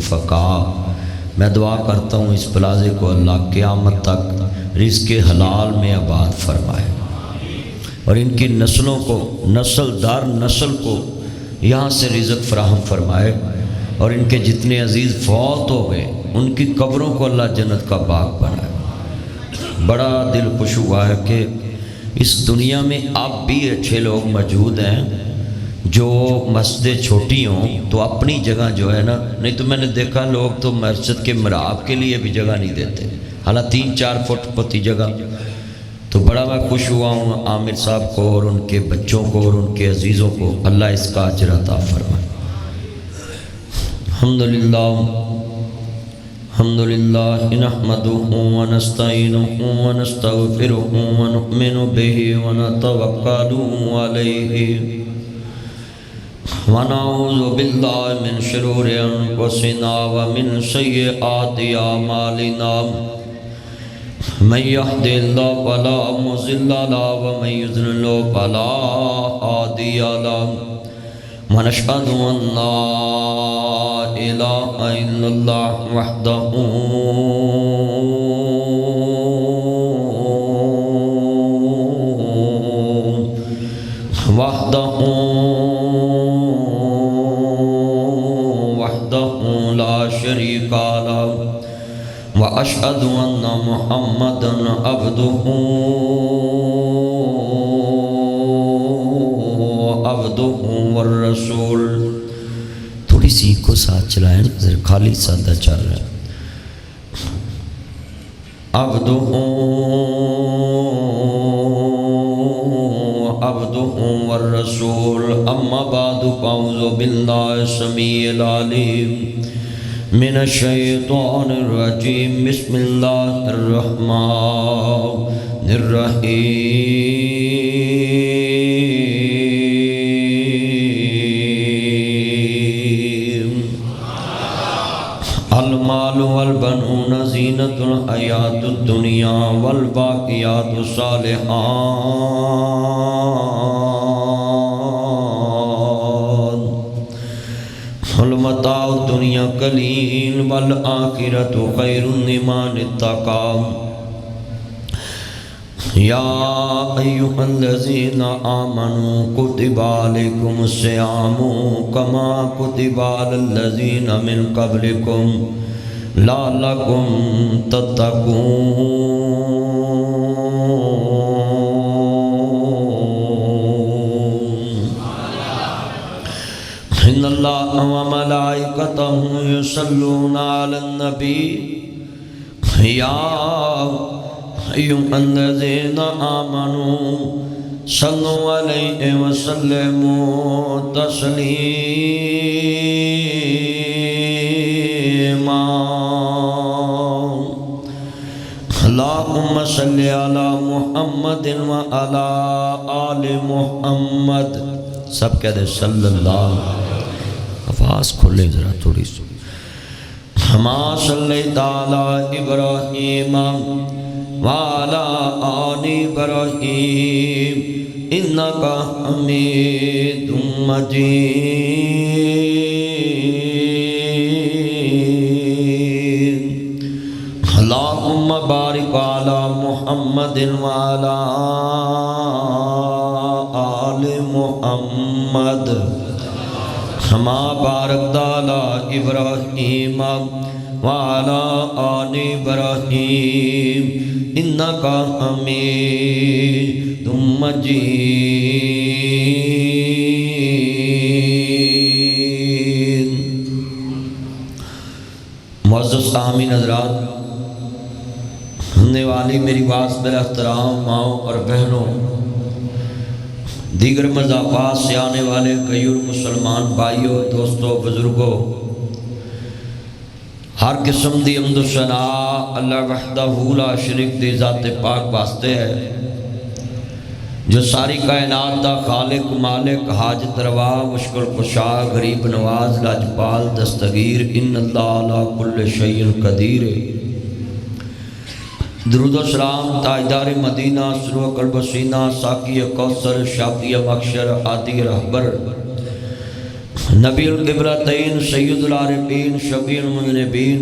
شفقاء۔ میں دعا کرتا ہوں اس پلازے کو اللہ قیامت تک رزق حلال میں آباد فرمائے، اور ان کی نسلوں کو، نسل در نسل کو یہاں سے رزق فراہم فرمائے، اور ان کے جتنے عزیز فوت ہو گئے ان کی قبروں کو اللہ جنت کا باغ بنائے۔ بڑا دل خوش ہوا ہے کہ اس دنیا میں اب بھی اچھے لوگ موجود ہیں جو مسجدیں چھوٹی ہوں تو اپنی جگہ جو ہے نا، نہیں تو میں نے دیکھا لوگ تو مسجد کے محراب کے لیے بھی جگہ نہیں دیتے، حالانکہ 3-4 فٹ ہوتی جگہ۔ تو بڑا میں خوش ہوا ہوں عامر صاحب کو اور ان کے بچوں کو اور ان کے عزیزوں کو، اللہ اس کا اجر عطا فرمائے۔ الحمدللہ نحمدہ ونستعینہ ونستغفرہ ونؤمن بہ ونتوکل علیہ ونعوذ باللہ من شرور انفسنا ومن سیئات اعمالنا، من یہد اللہ فلا مضل لہ ومن یضلل فلا ہادی لہ، ونشہد ان لا الہ الا اللہ وحدہ لا شریک لہ، واشہد ان محمدا عبدہ والرسول۔ تھوڑی سی کو ساتھ چلائیں، خالی سادہ چل رہا ہے۔ عبدہ والرسول، اما بعد فاعوذ باللہ السمیع العلیم من الشیطان الرجیم، بسم اللہ الرحمن الرحیم۔ المال والبنون زینۃ الحیاۃ الدنیا والباقیات الصالحات المتاع الدنیا قلیل والآخرۃ خیر لمن اتقی۔ یا ایھا الذین آمنوا کتب علیکم الصیام کما کتب علی الذین من قبلکم لعلکم تتقون۔ ان اللہ وملائکتہ یصلون علی النبی یا ایھا الذین آمنوا صلوا علیہ وسلموا تسلیما۔ اللہم صلی علی محمد وعلی آل محمد، سب کہہ دے صلی اللہ، آواز کھولے ذرا تھوڑی سی۔ کما صلیت علی ابراہیم وعلی آل ابراہیم انک حمید مجید۔ اللہم بارک علی محمد وعلی آل محمد کما بارکت علی ابراہیم وعلی آل ابراہیم انک حمید مجید۔ معزز سامعین حضرات، سننے والی میری بات میرا احترام ماؤں اور بہنوں، دیگر مذاہبات سے آنے والے غیر مسلمان بھائیوں، دوستوں، بزرگوں، ہر قسم دی حمد و ثنا اللہ وحدہ لا شریک دی ذات پاک واسطے ہے، جو ساری کائنات دا خالق، مالک، حاجت روا، مشکل کشا، غریب نواز، لاجپال، دستگیر، ان اللہ علی کل شیء قدیر۔ درود و سلام تاجدار مدینہ، سرو قلب و سینہ، ساقی کوثر، شافی محشر، عادی رہبر، نبی القبلتین سید العارفین شفیع المذنبین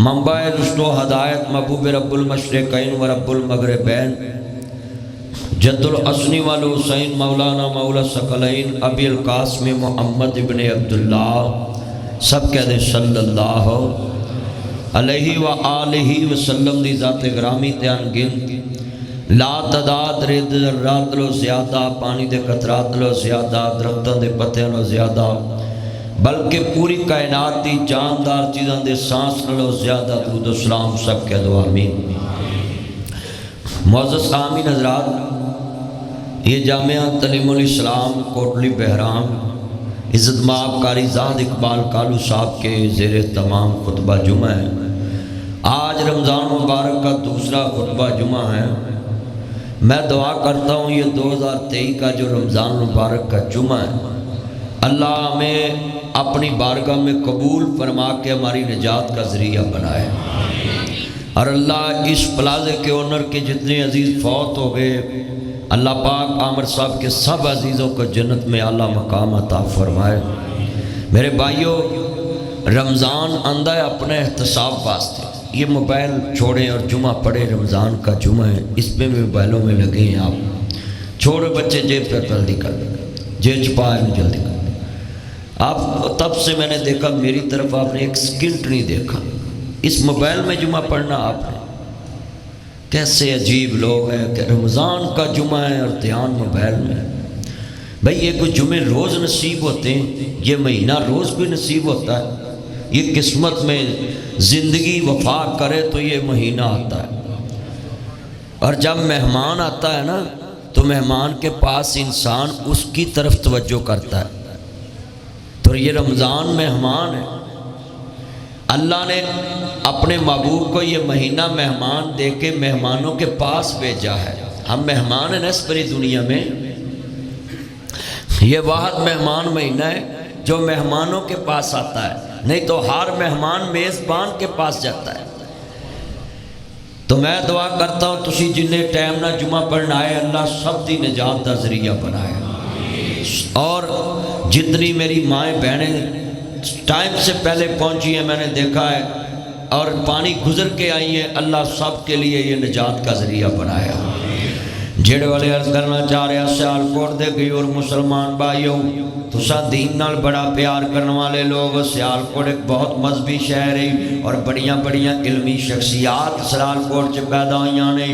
منبع رشد و ہدایت محبوب رب المشرقین و رب المغربین جد الحسن والحسین مولانا مولا الثقلین ابی القاسم محمد ابن عبداللہ سب کہہ دیں صلی اللہ علیہ وآلہ وسلم دی ذات گرامی تے انگن لا تعداد رد ذرات لو زیادہ پانی دے قطرات لو زیادہ درختوں دے پتیاں لو زیادہ بلکہ پوری کائنات دی جاندار چیزاں دے سانس لو زیادہ درود و سلام سب کہہ دو آمین۔ معزز آمین حضرات، یہ جامعہ تعلیم الاسلام کوٹلی بہرام عزت مآب قاری زاہد اقبال کالو صاحب کے زیر تمام خطبہ جمعہ ہے۔ آج رمضان مبارک کا دوسرا خطبہ جمعہ ہے۔ میں دعا کرتا ہوں یہ 2023 کا جو رمضان مبارک کا جمعہ ہے اللہ ہمیں اپنی بارگاہ میں قبول فرما کے ہماری نجات کا ذریعہ بنائے، اور اللہ اس پلازے کے اونر کے جتنے عزیز فوت ہو گئے اللہ پاک عامر صاحب کے سب عزیزوں کو جنت میں اعلیٰ مقام عطا فرمائے۔ میرے بھائیوں، رمضان آندہ ہے اپنے احتساب واسطے، یہ موبائل چھوڑیں اور جمعہ پڑھیں، رمضان کا جمعہ ہے، اس میں بھی موبائلوں میں لگے ہیں آپ، چھوڑے بچے جیب پہ جلدی کر دیں، جیب چھپائے میں جلدی کر دیں۔ آپ تب سے میں نے دیکھا میری طرف آپ نے ایک سکنٹ نہیں دیکھا، اس موبائل میں جمعہ پڑھنا آپ نے، کیسے عجیب لوگ ہیں کہ رمضان کا جمعہ ہے اور دھیان موبائل میں۔ بھئی یہ کوئی جمعے روز نصیب ہوتے ہیں، یہ مہینہ روز کوئی نصیب ہوتا ہے، یہ قسمت میں زندگی وفا کرے تو یہ مہینہ آتا ہے، اور جب مہمان آتا ہے نا تو مہمان کے پاس انسان اس کی طرف توجہ کرتا ہے، تو یہ رمضان مہمان ہے، اللہ نے اپنے محبوب کو یہ مہینہ مہمان دے کے مہمانوں کے پاس بھیجا ہے۔ ہم مہمان ہیں نا اس پری دنیا میں، یہ واحد مہمان مہینہ ہے جو مہمانوں کے پاس آتا ہے، نہیں تو ہر مہمان میزبان کے پاس جاتا ہے۔ تو میں دعا کرتا ہوں تسی جنہیں ٹائم نہ جمعہ پڑھنا ہے اللہ سب دی نجات دا ذریعہ بنائے، اور جتنی میری مائیں بہنیں ٹائم سے پہلے پہنچی ہیں میں نے دیکھا ہے اور پانی گزر کے آئی ہیں، اللہ سب کے لیے یہ نجات کا ذریعہ بنایا۔ جڑے والے عرض کرنا چاہ رہے ہیں سیالکوٹ دے گئی اور مسلمان بھائیوں تسا دین نال بڑا پیار کرنے والے لوگ، سیالکوٹ ایک بہت مذہبی شہر ہے اور بڑیاں بڑیاں علمی شخصیات سیالکوٹ چ پیدا ہوئیاں نے،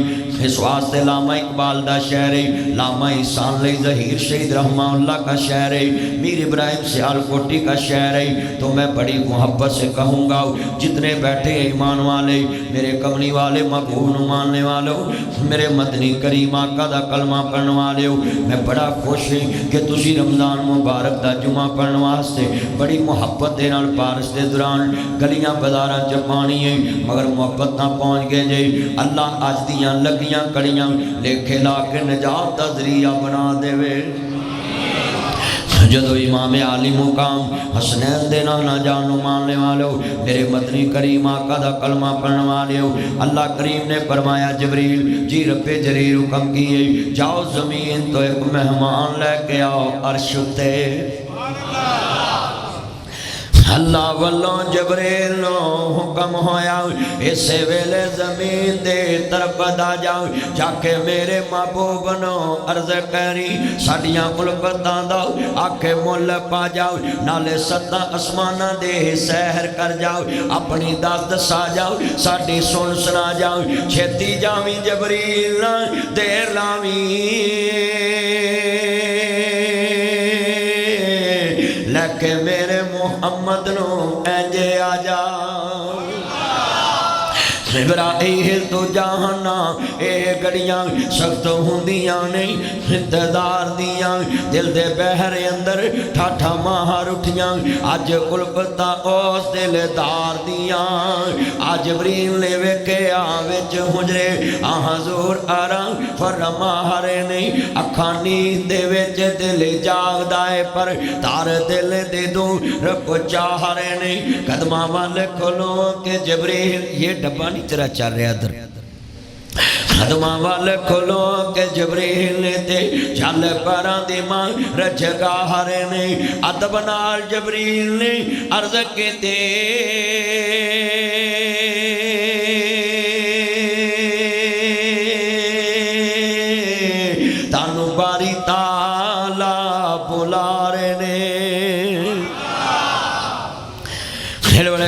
اس واسطے علامہ اقبال دا شہر ہے، علامہ احسان علی ظہیر شہید رحمہ اللہ کا شہر ہے، میر ابراہیم سیالکوٹی کا شہر ہے۔ تو میں بڑی محبت سے کہوں گا جتنے بیٹھے ایمان والے، میرے کملی والے، محبوب ماننے والوں، میرے مدنی کریم آقا دا کلمہ پڑھنے والے ہو، میں بڑا خوش ہوں کہ تسی رمضان مبارک دا جمعہ پڑھنے واسطے بڑی محبت دے نال بارش دے دوران گلیاں بازاراں چ پانی ہے مگر محبت نہ پہنچ گئے جے، اللہ اج دیاں لگیاں کڑیاں لکھے لا کے نجات دا ذریعہ بنا دے وے۔ جدو امام عالی مقام حسنین دے نہ جانو ماننے والو، میرے مدنی کریم آقا دا کلمہ پڑھنے والے ہو، اللہ کریم نے فرمایا جبریل جی رب جلیل حکم کیے جاؤ زمین تو ایک مہمان لے کے آؤ عرش تے۔ اللہ والوں جبریل نو حکم ہویا اسے ویلے زمین دے طرف دا جاؤ، جا کے میرے محبوب نو عرض کری ساڑیاں ملکتاں دا آکے مل پا جاؤ، نالے ستاں اسمانہ دے سحر کر جاؤ، اپنی دست سا جاؤ، ساڑی سن سنا جاؤ، چھتی جاویں جبریل دیر لاویں لکھے میرے محمد نو اینجے آجا۔ ابراہیل تو جہانا اے گڑیاں سخت ہوندیاں نہیں انتظار دیاں، دل دے بہر اندر ٹھاٹھا ماہر اٹھیاں، آج قلبتہ اوس دل دار دیاں، آج جبریل نے ویکے آوچ حجرے حضور آرام فرما ہرے نہیں، اکھانی دے ویچ دل جاگ دائے پر تار دل دے دوں رب چاہ رہے نہیں، قدمہ والے کھلو کہ جبریل یہ ڈبہ نہیں تیرا چل رہا در قدمہ والے کھلو کہ جبریل نے تے چل پران دی ماں رجگار نے ادب نال جبریل نے عرض کیتے تانو باری تالا بلا رہے نے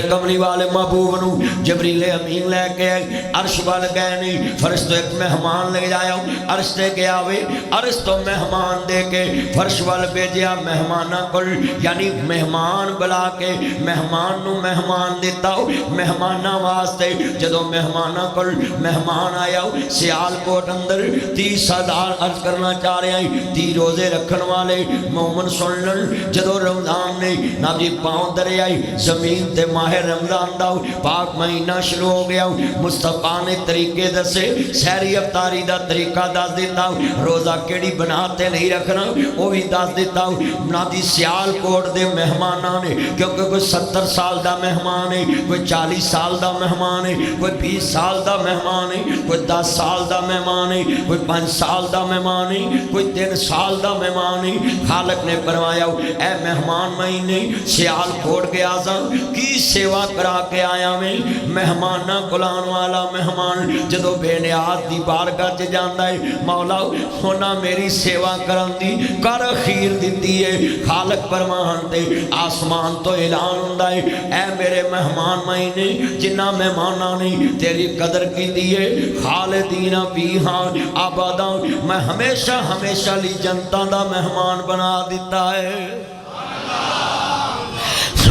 کملی والے محبوب نو جبریل امین لے کے عرش وال گئے نہیں فرش تو ایک مہمان لے جایا عرش تے گیا وے عرش تو مہمان دے کے فرش وال بھیجیا مہماناں کول یعنی مہمان بلا کے مہمان نو مہمان دیتا ہو مہماناں واسطے جدو مہماناں کول مہمان آیا ہو سیال کوٹ اندر 30,000 عرض کرنا چاہ رہے ہیں 30 روزے رکھن والے مومن سن لن جدو رمضان نے نبی پاؤں درے آئی زمین تے ماہ رمضان دا پاک مہینہ شروع ہو گیا مصطفیٰ نے طریقے دسے سحری افطاری دا طریقہ دس دیتا روزہ کیڑی بناتے نہیں رکھنا وہ بھی دس دیتا نادی سیال کوٹ دے مہمانہ نے کیونکہ کوئی 70 سال دا مہمان ہے کوئی 40 سال دا مہمان ہے کوئی 20 سال دا مہمان ہے کوئی 10 سال دا مہمان ہے کوئی 5 سال دا مہمان ہے کوئی 3 سال دا مہمان ہے خالق نے فرمایا اے مہمان مہینے سیال کوٹ کے آزم کی سیوا کرا کے آیا میں مہمانہ کلان والا مہمان جدو بے نیاز دی بارگاہ چ جاندا ہے مولا ہونا میری سیوا کرن دی کر خیر دتی ہے خالق فرمان تے آسمان تو اعلان ہوندا ہے اے میرے مہمان مہینے جنہ مہماناں نے تیری قدر کیتی ہے خالدین فیہا ابدا میں ہمیشہ ہمیشہ لی جنتاں دا مہمان بنا دیتا ہے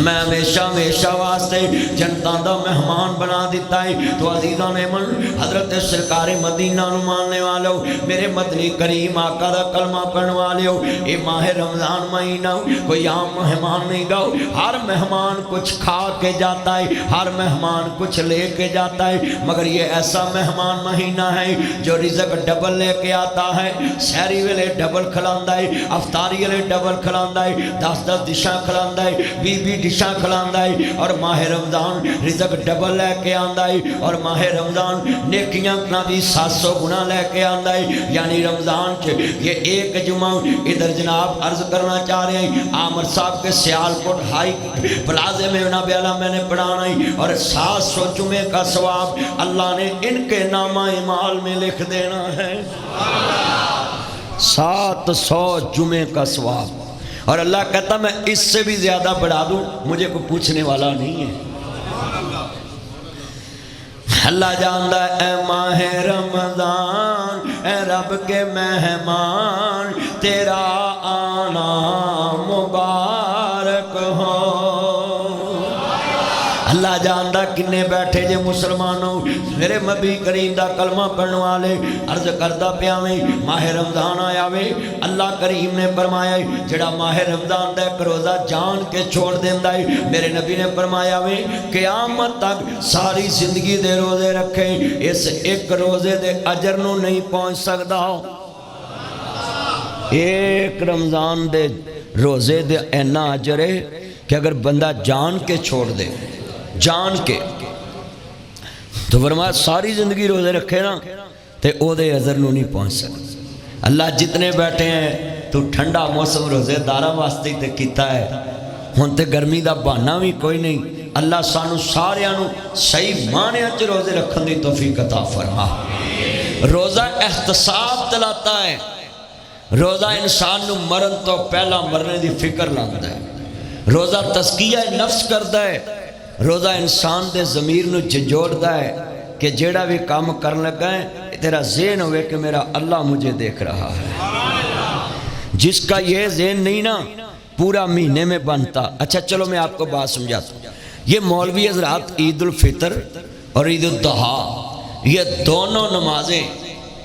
میں ہمیشہ ہمیشہ واسطے جنتاں دا مہمان بنا دیتا ہے تو عزیزان من حضرت سرکار مدینہ نو ماننے والو میرے مدنی کریم آقا دا کلمہ پڑھنے والو اے ماہ رمضان مہینہ کوئی عام مہمان نہیں گاؤ ہر مہمان کچھ کھا کے جاتا ہے ہر مہمان کچھ لے کے جاتا ہے مگر یہ ایسا مہمان مہینہ ہے جو رزق ڈبل لے کے آتا ہے سحری ویلے ڈبل کھلاندا ہے افطاری ویلے ڈبل کھلاندا ہے 10 ڈشاں کھلاندا ہے 20 ڈشاں کھلاندا ہے اور ماہ رمضان رزق ڈبل لے کے آندا ہے اور ماہ رمضان نیکیاں بھی 700 گنا لے کے آندا ہے یعنی رمضان یہ ایک جمعہ ادھر جناب عرض کرنا چاہ رہے ہیں عامر صاحب کے سیال کوٹ ہائی پلازے میں نبی اللہ میں نے پڑھانا ہے اور 700 جمعے کا ثواب اللہ نے ان کے نامہ اعمال میں لکھ دینا ہے 700 جمعے کا ثواب اور اللہ کہتا میں اس سے بھی زیادہ بڑھا دوں مجھے کوئی پوچھنے والا نہیں ہے اللہ جاندہ اے ماہ رمضان اے رب کے مہمان تیرا آنا مبارک ہو اللہ جاندہ کنے بیٹھے جے مسلمانوں میرے نبی کریم دا کلمہ پڑھنے والے عرض کردہ پیاویں ماہ رمضان آیا وے اللہ کریم نے فرمایا جڑا ماہ رمضان دا ایک روزہ جان کے چھوڑ دیندہ ہے میرے نبی نے فرمایا وے قیامت تک ساری زندگی دے روزے رکھیں اس ایک روزے دے اجر نو نہیں پہنچ سکتا ایک رمضان دے روزے دے اینا اجر ہے کہ اگر بندہ جان کے چھوڑ دے جان کے تو فرمایا ساری زندگی روزے رکھے نا تے او دے اجر نو نہیں پہنچ سکتا اللہ جتنے بیٹھے ہیں تو ٹھنڈا موسم روزے دارہ واسطے تے کیتا ہے ہن تے گرمی دا بہانہ بھی کوئی نہیں اللہ سانو ساریاں نو صحیح معنی وچ روزے رکھن دی توفیق عطا فرما روزہ احتساب تلاتا ہے روزہ انسان نو مرن تو پہلا مرنے دی فکر لاندا ہے روزہ تزکیہ نفس کردا ہے روزہ انسان دے ضمیر نو جھنجھوڑدا ہے کہ جیڑا بھی کام کرن لگا ہے تیرا ذہن ہوئے کہ میرا اللہ مجھے دیکھ رہا ہے جس کا یہ ذہن نہیں نا پورا مہینے میں بنتا اچھا چلو میں آپ کو بات سمجھاتا ہوں یہ مولوی حضرات عید الفطر اور عید الاضحیٰ یہ دونوں نمازیں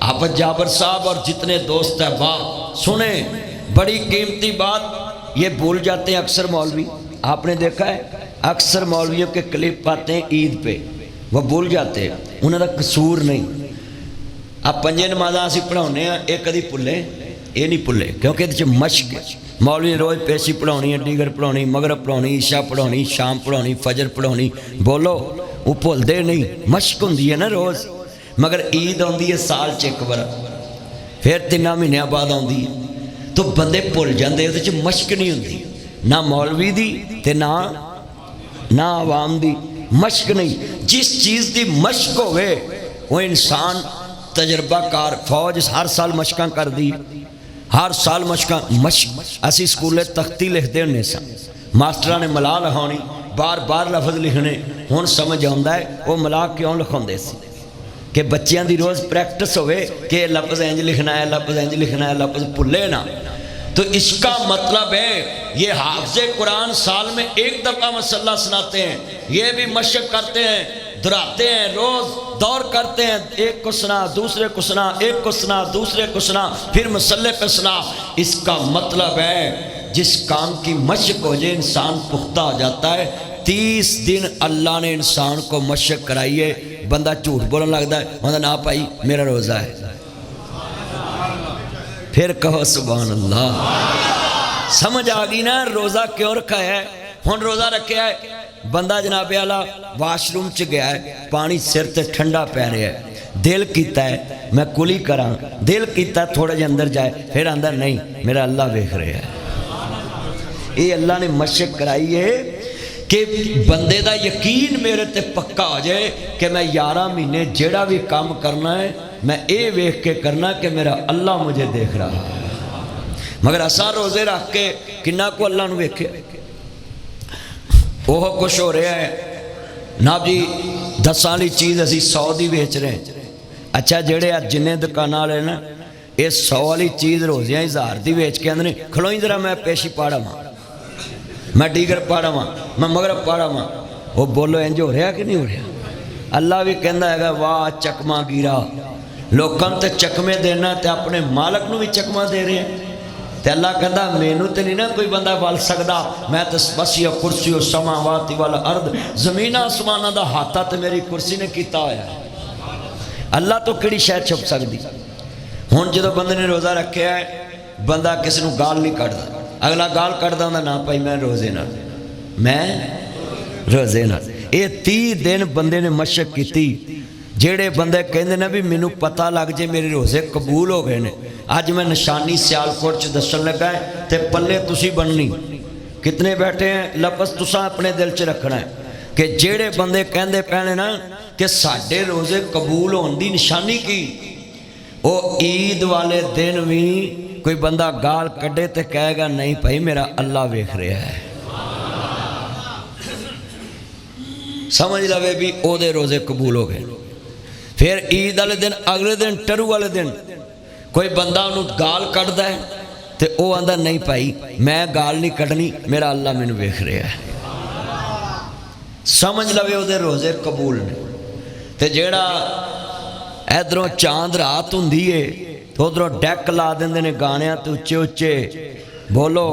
آپ جابر صاحب اور جتنے دوست احباب سنیں بڑی قیمتی بات یہ بھول جاتے ہیں اکثر مولوی آپ نے دیکھا ہے اکثر مولویوں کے کلپ پاتے ہیں عید پہ وہ بھول جاتے ہیں انہوں نے قصور نہیں آپ پنجے نمازاں سی پڑھاؤنے ہیں ایک کدی پلے یہ نہیں پلے کیونکہ یہ مشق مولوی نے روز پیسی پڑھاؤنی ہے دیگر پڑھاؤنی مغرب پڑھاؤنی عشاء پڑھاؤنی شام پڑھاؤنی فجر پڑھاؤنی بولو وہ بھول دے نہیں مشق ہوندی ہے نا روز مگر عید آتی ہے سال ایک بار، پھر 3 مہینوں بعد آتی ہے، تو بندے بھول جاتے، وہ مشق نہیں ہوتی، نہ مولوی دی تے نہ عوام دی مشق نہیں۔ جس چیز دی مشق ہوئے وہ انسان تجربہ کار، فوج ہر سال مشقاں کر دی، ہر سال مشق اسی سکولے تختی لکھتے ہونے سن، ماسٹرہ نے ملا لکھانی، بار بار لفظ لکھنے، ہون سمجھ آتا ہے وہ ملا کیوں لکھاؤندے سی کہ بچیاں دی روز پریکٹس ہوئے کہ لفظ انج لکھنا ہے، لفظ انج لکھنا ہے، لفظ بھولے نہ۔ تو اس کا مطلب ہے یہ حافظ قرآن سال میں 1 دفعہ مسئلہ سناتے ہیں، یہ بھی مشق کرتے ہیں، دہراتے ہیں، روز دور کرتے ہیں، ایک کو سنا، دوسرے کو سنا، ایک کو سنا، دوسرے کو سنا، پھر مسئلے پہ سنا۔ اس کا مطلب ہے جس کام کی مشق ہو جائے انسان پختہ ہو جاتا ہے۔ 30 دن اللہ نے انسان کو مشق کرائی ہے، بندہ جھوٹ بولنے لگتا ہے، بندہ نہ پائی میرا روزہ ہے، پھر کہو سبحان اللہ۔ سمجھ آ گئی نا روزہ کیوں رکھا ہے؟ ہن روزہ رکھا ہے، بندہ جناب اعلیٰ واش روم چ گیا ہے، پانی سر تے ٹھنڈا پی رہا ہے، دل کیتا ہے میں کلی کراں، دل کیتا تھوڑا جا اندر جائے، پھر اندر نہیں، میرا اللہ دیکھ رہا ہے۔ یہ اللہ نے مشق کرائی ہے کہ بندے دا یقین میرے تے پکا ہو جائے کہ میں 11 مہینے جیڑا بھی کام کرنا ہے میں اے ویکھ کے کرنا کہ میرا اللہ مجھے دیکھ رہا ہے۔ مگر اساں روزے رکھ کے کنہ کو اللہ نو ویکھے، وہ کچھ ہو رہا ہے نا جی، 10 والی چیز اسی 100 دی بیچ رہے ہیں۔ اچھا جڑے جنہیں دکانہ والے نا یہ 100 والی چیز روزیاں 1000 دی بیچ کے اندر کھلوئی ذرا میں پیشی پاڑا ماں، میں ڈیگر پاڑا ماں، میں مغرب پاڑا ماں، وہ بولو انج ہو رہا کہ نہیں ہو رہا؟ اللہ بھی کہندا ہے واہ چکما گیرا، لوکاں تے چکمے دینا تے اپنے مالک نو بھی چکما دے رہے ہیں۔ تے اللہ کہندا مینوں تے نہیں نا کوئی بندہ بال سکدا، میں تے وسیع کرسی و سماوات والارض، زمین آسماناں دا ہاتھا تے میری کرسی نے کیتا ہویا ہے۔ اللہ تو کیڑی شے چھپ سکدی؟ ہن جدوں بندے نے روزہ رکھیا ہے بندہ کسی نو گال نہیں کڈدا، اگلا گال کڈدا ہوندا نا بھائی میں روزے نال، میں روزے نال۔ یہ 30 دن بندے نے مشق کیتی، جیڑے بندے کہندے نا بھی مینوں پتہ لگ جے میرے روزے قبول ہو گئے نے، اج میں نشانی سیالکوٹ چ دسن لگا ہے تے پلے تسی بننی، کتنے بیٹھے ہیں لفظ تساں اپنے دل چ رکھنا ہے کہ جیڑے بندے کہندے پہنے نا کہ ساڈے روزے قبول ہون دی نشانی کی، وہ عید والے دن بھی کوئی بندہ گال کڈے تے کہے گا نہیں بھائی میرا اللہ ویکھ رہا ہے، سمجھ لوے بھی او دے روزے قبول ہو گئے۔ پھر عید والے دن اگلے دن ٹرو والے دن کوئی بندہ انہوں گال کڈدا ہے تے او آندا نہیں بھائی میں گال نہیں کڈنی، میرا اللہ مینوں ویکھ رہا ہے، سمجھ لوے او دے روزے قبول نے۔ تے جیڑا ادھروں چاند رات ہوندی ہے تو ادھروں ڈیک لا دیندے نے گانیاں تے اچے اچے بولو،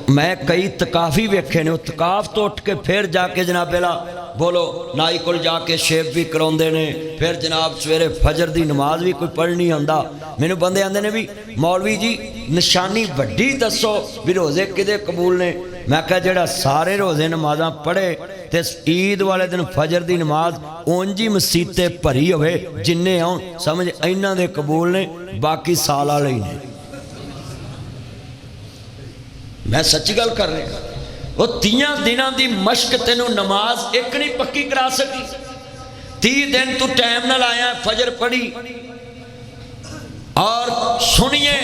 میں کئی تکافی ویکھے نے، وہ تکاف تو اٹھ کے پھر جا کے جناب بیلا بولو نائی کول جا کے شیپ بھی کراؤندے نے، پھر جناب سویرے فجر دی نماز بھی کوئی پڑھنی ہوندا۔ مینوں بندے آندے نے بھی مولوی جی نشانی وڈی دسو بھی روزے کدے قبول نے، میں کہا جڑا سارے روزے نمازاں پڑھے تے عید والے دن فجر دی نماز اونجی مسیتے بھری ہوئے جننے آن سمجھ ایناں دے قبول نے، باقی سال والے ہی نے۔ میں سچی گل کر رہا ہوں، وہ 30 دنوں دی مشق تینوں نماز ایک نہیں پکی کرا سکی، 30 دن تو ٹائم نہ لایا فجر پڑھی، اور سنیے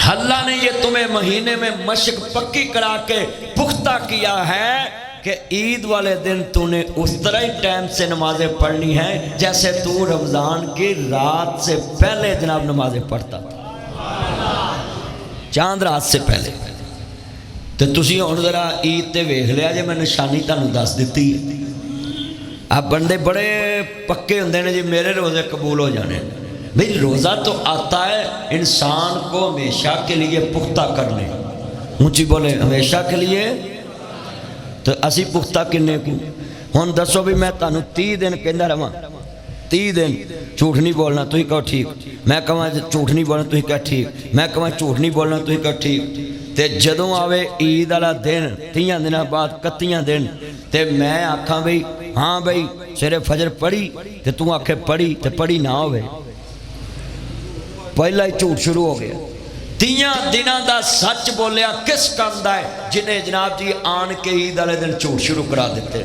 اللہ نے یہ تمہیں مہینے میں مشق پکی کرا کے پختہ کیا ہے کہ عید والے دن تو نے اس طرح ہی ٹائم سے نمازیں پڑھنی ہیں جیسے تو رمضان کی رات سے پہلے جناب نمازیں پڑھتا تھا، چاند رات سے پہلے۔ تو تسی ہن ذرا عید تے ویکھ لیا جے میں نشانی تانوں دس دتی ہے۔ اب بندے بڑے پکے ہوندے نے جی میرے روزے قبول ہو جانے، بھئی روزہ تو آتا ہے انسان کو ہمیشہ کے لیے پختہ کرنے، اونچی بولے ہمیشہ کے لیے، تو اسی پختہ کنے کو ہن دسو بھی میں تانوں 30 دن کہندا رہواں، 30 دن جھوٹ نہیں بولنا تو ہی کہو ٹھیک، میں کہاں جھوٹ نہیں بولنا تو ہی کہو ٹھیک، میں کہاں جھوٹ نہیں بولنا تو ہی کہو ٹھیک، تے جدوں آوے عید والا دن 30 دنوں بعد 31 دن تے میں آکھاں بھئی ہاں بھائی سویرے فجر پڑھی تے تو آکھے پڑھی تے پڑھی نہ ہوئے، پہلا ہی جھوٹ شروع ہو گیا۔ 3 دنوں دا سچ بولیا کس کام دا ہے جنہیں جناب جی آن کے عید والے دن جھوٹ شروع کرا دیتے۔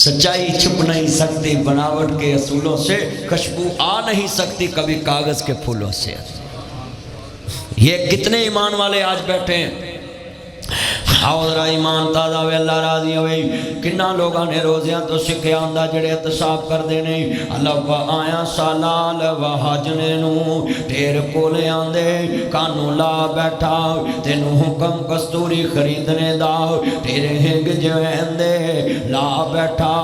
سچائی چھپ نہیں سکتی بناوٹ کے اصولوں سے، خوشبو آ نہیں سکتی کبھی کاغذ کے پھولوں سے۔ یہ کتنے ایمان والے آج بیٹھے ہیں، آؤ ذرا ایمان تازہ ہوئے اللہ راضی ہوئے۔ کنہ لوگاں نے روزیاں تو سکھے آندہ جڑے احتساب کر دینے، اللہ با آیا سالال و حاجنے نو ٹھیر کولے آندے کانو لا بیٹھا تینو حکم کستوری خریدنے دا ٹھیرے ہنگ جوین دے لا بیٹھا۔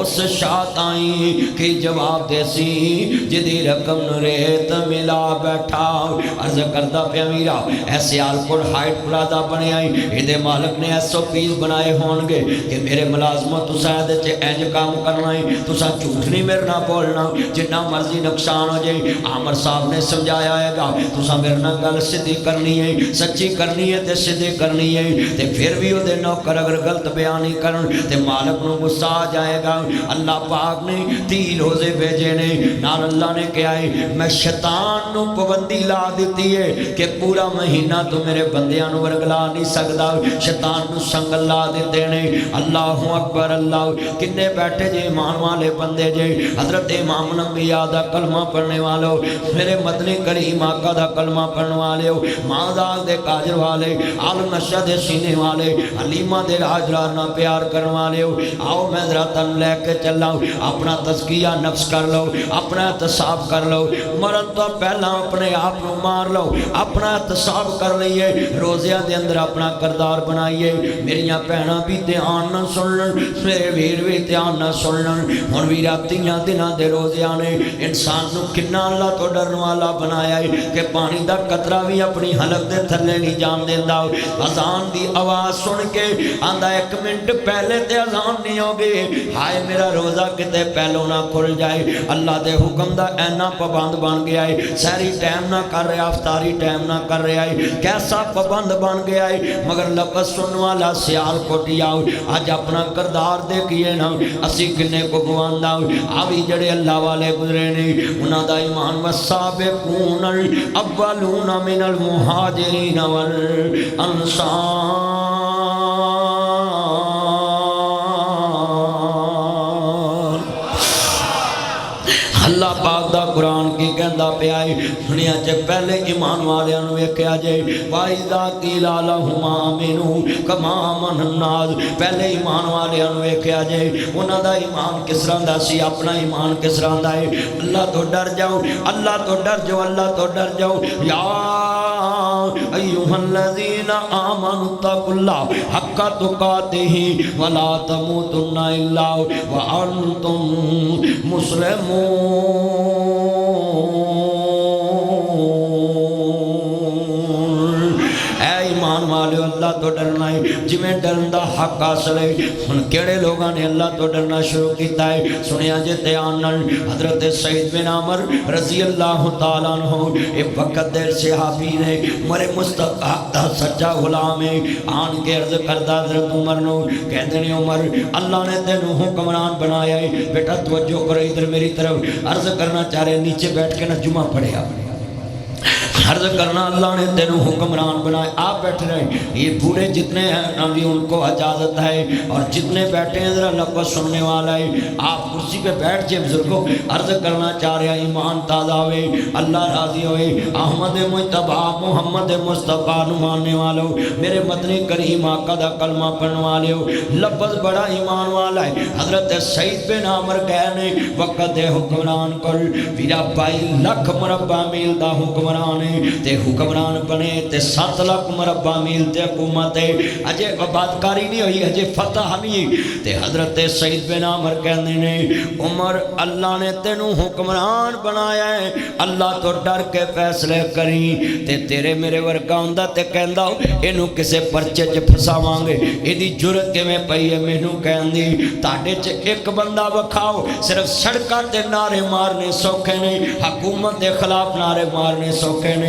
اس شاطائیں کی جواب دے سی جدی رقم ریت ملا بیٹھا۔ عرض کردہ پہ امیرہ ایسے آلکوڑ ہائٹ پلازہ بنے آئی، ایدے مالک نے ایسو پیس بنائے ہونگے کہ میرے ملازمت تسا دے چے اینج کام کرنا ہے، تسا جھوٹ نہیں میرے نہ بولنا، جنہ مرضی نقصان ہو جائے۔ عامر صاحب نے سمجھایا ہے گا تسا میرے نہ گل سدھی کرنی ہے، سچی کرنی ہے تے سدھی کرنی ہے، تے پھر بھی وہ دے نوکر اگر غلط بیانی کرن تے مالک نو غصہ آ جائے گا۔ اللہ پاک نے 3 روزے بھیجے نے، نال اللہ نے کہا ہے میں شیطان نو پابندی لا دیتی ہے کہ پورا مہینہ تو میرے بندیاں نو ورگلا نہیں سکدا، شیطان نو سنگ اللہ دیتے نے۔ اللہ اکبر اللہ، کنے بیٹھے جے ایمان والے بندے جے، حضرت امام الانبیاء دا کلمہ پڑھنے والو، میرے مدنی کریم آقا دا کلمہ پڑھنے والے ہو، مازال دے کاجر والے، عالم نشہ دے سینے والے، حلیمہ دے راجرانہ پیار کرنے والے ہو، آؤ میں ذرا تن لے کے چلا ہوں، اپنا تزکیہ نفس کر لو، اپنا احتساب کر لو، مرن تو پہلا اپنے آپ نو مار لو، اپنا احتساب کر لئیے، روزیہ دے اندر اپنا کردار بنائیے۔ میریاں پہنا بھی دھیان نہ سنن، میرے ویر بھی دھیان نہ سنن، ہن ویرا 3 دنوں دے روزیاں نے انسان نو کنا اللہ تو ڈرن والا بنایا ہے کہ پانی دا قطرہ بھی اپنی حلق دے تھلے نہیں جان دیندا۔ اذان دی آواز سن کے آندا 1 منٹ پہلے تے اذان نہیں ہوگی، ہائے میرا روزہ کتے پہلو نہ کھل جائے۔ اللہ دے حکم دا اینا پابند بن گیا ہے، سحری ٹائم نہ کر رہا، افطاری ٹائم نہ کر رہا ہے، کیسا پابند بن گیا ہے۔ مگر لفظ سن والا سیال کوٹی آؤ، آج اپنا کردار دیکھئے نا، اسی کنے کو گواندہ آوی جڑے اللہ والے گزرے نے، انہاں دا ایمان والسابقون الاولون من المہاجرین والانصار۔ اللہ پاک دا قرآن کی کہندہ پہ آئی دنیا چے پہلے ایمان والے انوے کیا جائے وَإِذَا قِيلَ لَهُمْ آمِنُوا كَمَا آمَنَ النَّاسُ، پہلے ایمان والے انوے کیا جائے انہاں دا ایمان کس طرح دا سی، اپنا ایمان کس طرح دا ہے۔ اللہ تو ڈر جاؤ، اللہ تو ڈر جاؤ، اللہ تو ڈر جاؤ۔ یا ایوہ الذین آمنوا اتقوا اللہ حق تقاتہ ولا تموتن الا وانتم مسلمون۔ اے ایمان والے اللہ تو ڈرنا ہے، جمیں ڈرن دا حق حاصل ہے۔ ہن کیڑے لوگاں نے اللہ تو ڈرنا شروع کیتا ہے، سنیا جے دھیان نال حضرت سعید بن عمر رضی اللہ تعالیٰ عنہ ایک وقت دیر صحابی نے مرے مستحق دا سچا غلام ہے، آن کے عرض کردہ حضرت عمر نو کہتے ہیں عمر اللہ نے تینوں حکمران بنایا ہے، بیٹا توجہ کرو ادھر میری طرف، عرض کرنا چاہ رہے نیچے بیٹھ کے نہ جمعہ پڑھے آپ عرض کرنا اللہ نے تینوں حکمران بنائے، آپ بیٹھ رہے ہیں، یہ بوڑھے جتنے ہیں ابھی ان کو اجازت ہے، اور جتنے بیٹھے ہیں ذرا لفظ سننے والا ہے، آپ کرسی پہ بیٹھ جائے بزرگوں۔ عرض کرنا چاہ رہے ہیں ایمان تازہ ہوئے، اللہ راضی ہوئے، احمد مجتبیٰ محمد مصطفیٰ نو ماننے والو، میرے مدنی کریم آقا دا کلمہ پڑھنے والے ہو، لفظ بڑا ایمان والا ہے۔ حضرت سعید بن عمر کہنے وقت حکمران کل ویرا 22 لاکھ مربع میل دا حکمران ہے، تے حکمران بنے تے 7 لاکھ مربع میل تے حکومت ہے، اجے آبادکاری نہیں ہوئی، اجے فتح نہیں۔ تے حضرت سعید بن عمر کہنے نے عمر اللہ نے تینوں حکمران بنایا ہے، اللہ تو ڈر کے فیصلے کری، تے تیرے میرے ورگا ہوندا تے کہندا اینو کسے پرچے چ پھساواں گے، ایدی جرت کیویں پئی ہے مینوں کہندی تاڈے چ ایک بندہ وکھاؤ، صرف سڑکاں تے نعرے مارنے سوکھے نہیں، حکومت دے خلاف نعرے مارنے سوکھے نہیں۔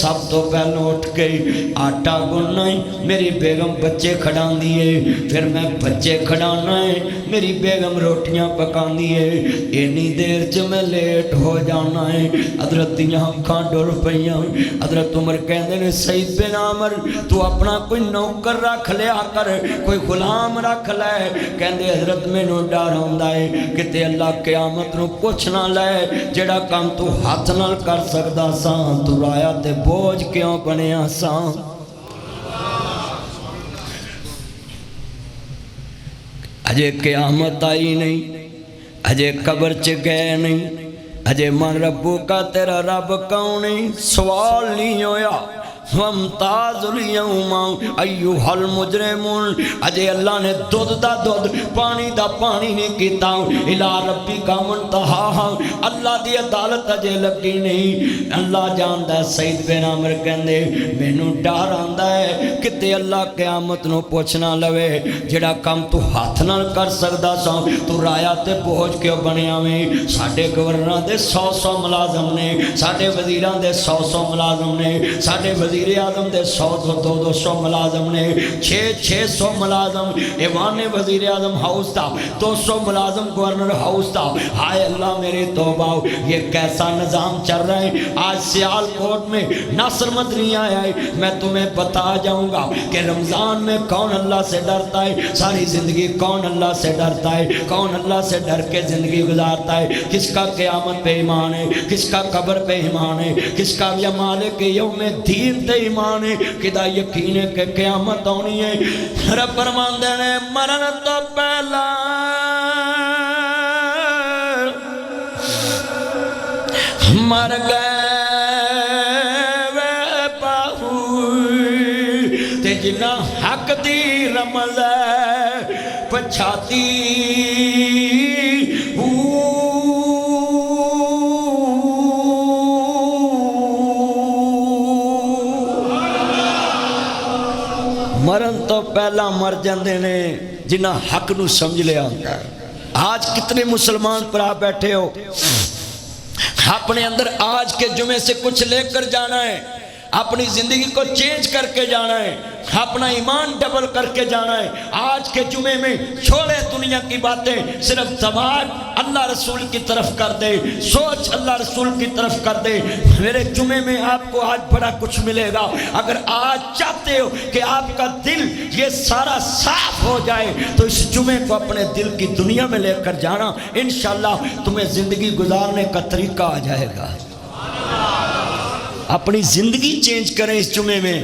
سب تو پہلے اٹھ کے آٹا گننا ہے، میری بیگم بچے کھڑاندی ہے، پھر میں بچے کھڑانا ہے، میری بیگم روٹیاں پکاندی ہے، اینی دیر چ میں لیٹ ہو جانا ہے۔ حضرت دیاں اکھاں ڈر پئیاں۔ حضرت عمر کہندے نے سید بن عامر تو اپنا کوئی نوکر رکھ لیا کر، کوئی غلام رکھ لے۔ کہندے حضرت مینوں ڈر ہوندا ہے کہ اللہ قیامت نو پوچھ نہ لے جڑا کام تو ہاتھ نال کر سکدا ساں تو رایا تے بوجھ کیوں بنیا ساں۔ اجے قیامت آئی نہیں، اجے قبر چ گئے نہیں، اجے من ربو کا تیرا رب کون نہیں، سوال نہیں ہویا۔ وَامْتَازُ الْيَوْمَ أَيُّهَا الْمُجْرِمُونَ، اجے اللہ نے دودھ دا دودھ پانی دا پانی نہیں کیتا، الہ ربی کا منتہا، اللہ دی عدالت اجے لگی نہیں۔ اللہ جاندا ہے۔ سید بن عامر کہندے مینوں ڈر آندا ہے کہ اللہ قیامت نو پوچھنا لوے جڑا کام تو ہاتھ نال کر سکدا سا تو رایا تے بوجھ کیوں بنیا ویں۔ ساڈے گورنراں دے 100 ملازم نے، ساڈے وزیراں دے 100 ملازم نے، ساڈے وزیر اعظم دے 100 ملازم نے، 600 ملازم ایوان وزیر اعظم ہاؤس تھا، 200 ملازم گورنر ہاؤس تھا۔ ہائے اللہ میرے توبہ، یہ کیسا نظام چل رہا ہے۔ آج سیال کوٹ میں ناصر مدنی آیا ہے، میں تمہیں بتا جاؤں گا کہ رمضان میں کون اللہ سے ڈرتا ہے، ساری زندگی کون اللہ سے ڈرتا ہے، کون اللہ سے ڈر کے زندگی گزارتا ہے، کس کا قیامت پہ ایمان ہے، کس کا قبر پہ ایمان ہے، کس کا یا مالک یوم دین تے ایمان ہے، کدا یقین ہے کہ قیامت ہونی ہے۔ رب فرماندے نے مرن تو پہلا مر گئے وے باہو تے جنہ حق دی رمز ہے پچھاتی مرن تو پہلا مر جاندے نے جنہ حق نو سمجھ لیا ہوتا ہے۔ آج کتنے مسلمان پر آپ بیٹھے ہو، اپنے اندر آج کے جمعے سے کچھ لے کر جانا ہے، اپنی زندگی کو چینج کر کے جانا ہے، اپنا ایمان ڈبل کر کے جانا ہے۔ آج کے جمعے میں چھوڑے دنیا کی باتیں، صرف دماغ اللہ رسول کی طرف کر دے، سوچ اللہ رسول کی طرف کر دے۔ میرے جمعے میں آپ کو آج بڑا کچھ ملے گا۔ اگر آج چاہتے ہو کہ آپ کا دل یہ سارا صاف ہو جائے تو اس جمعے کو اپنے دل کی دنیا میں لے کر جانا، انشاءاللہ تمہیں زندگی گزارنے کا طریقہ آ جائے گا۔ اپنی زندگی چینج کریں اس جمعے میں۔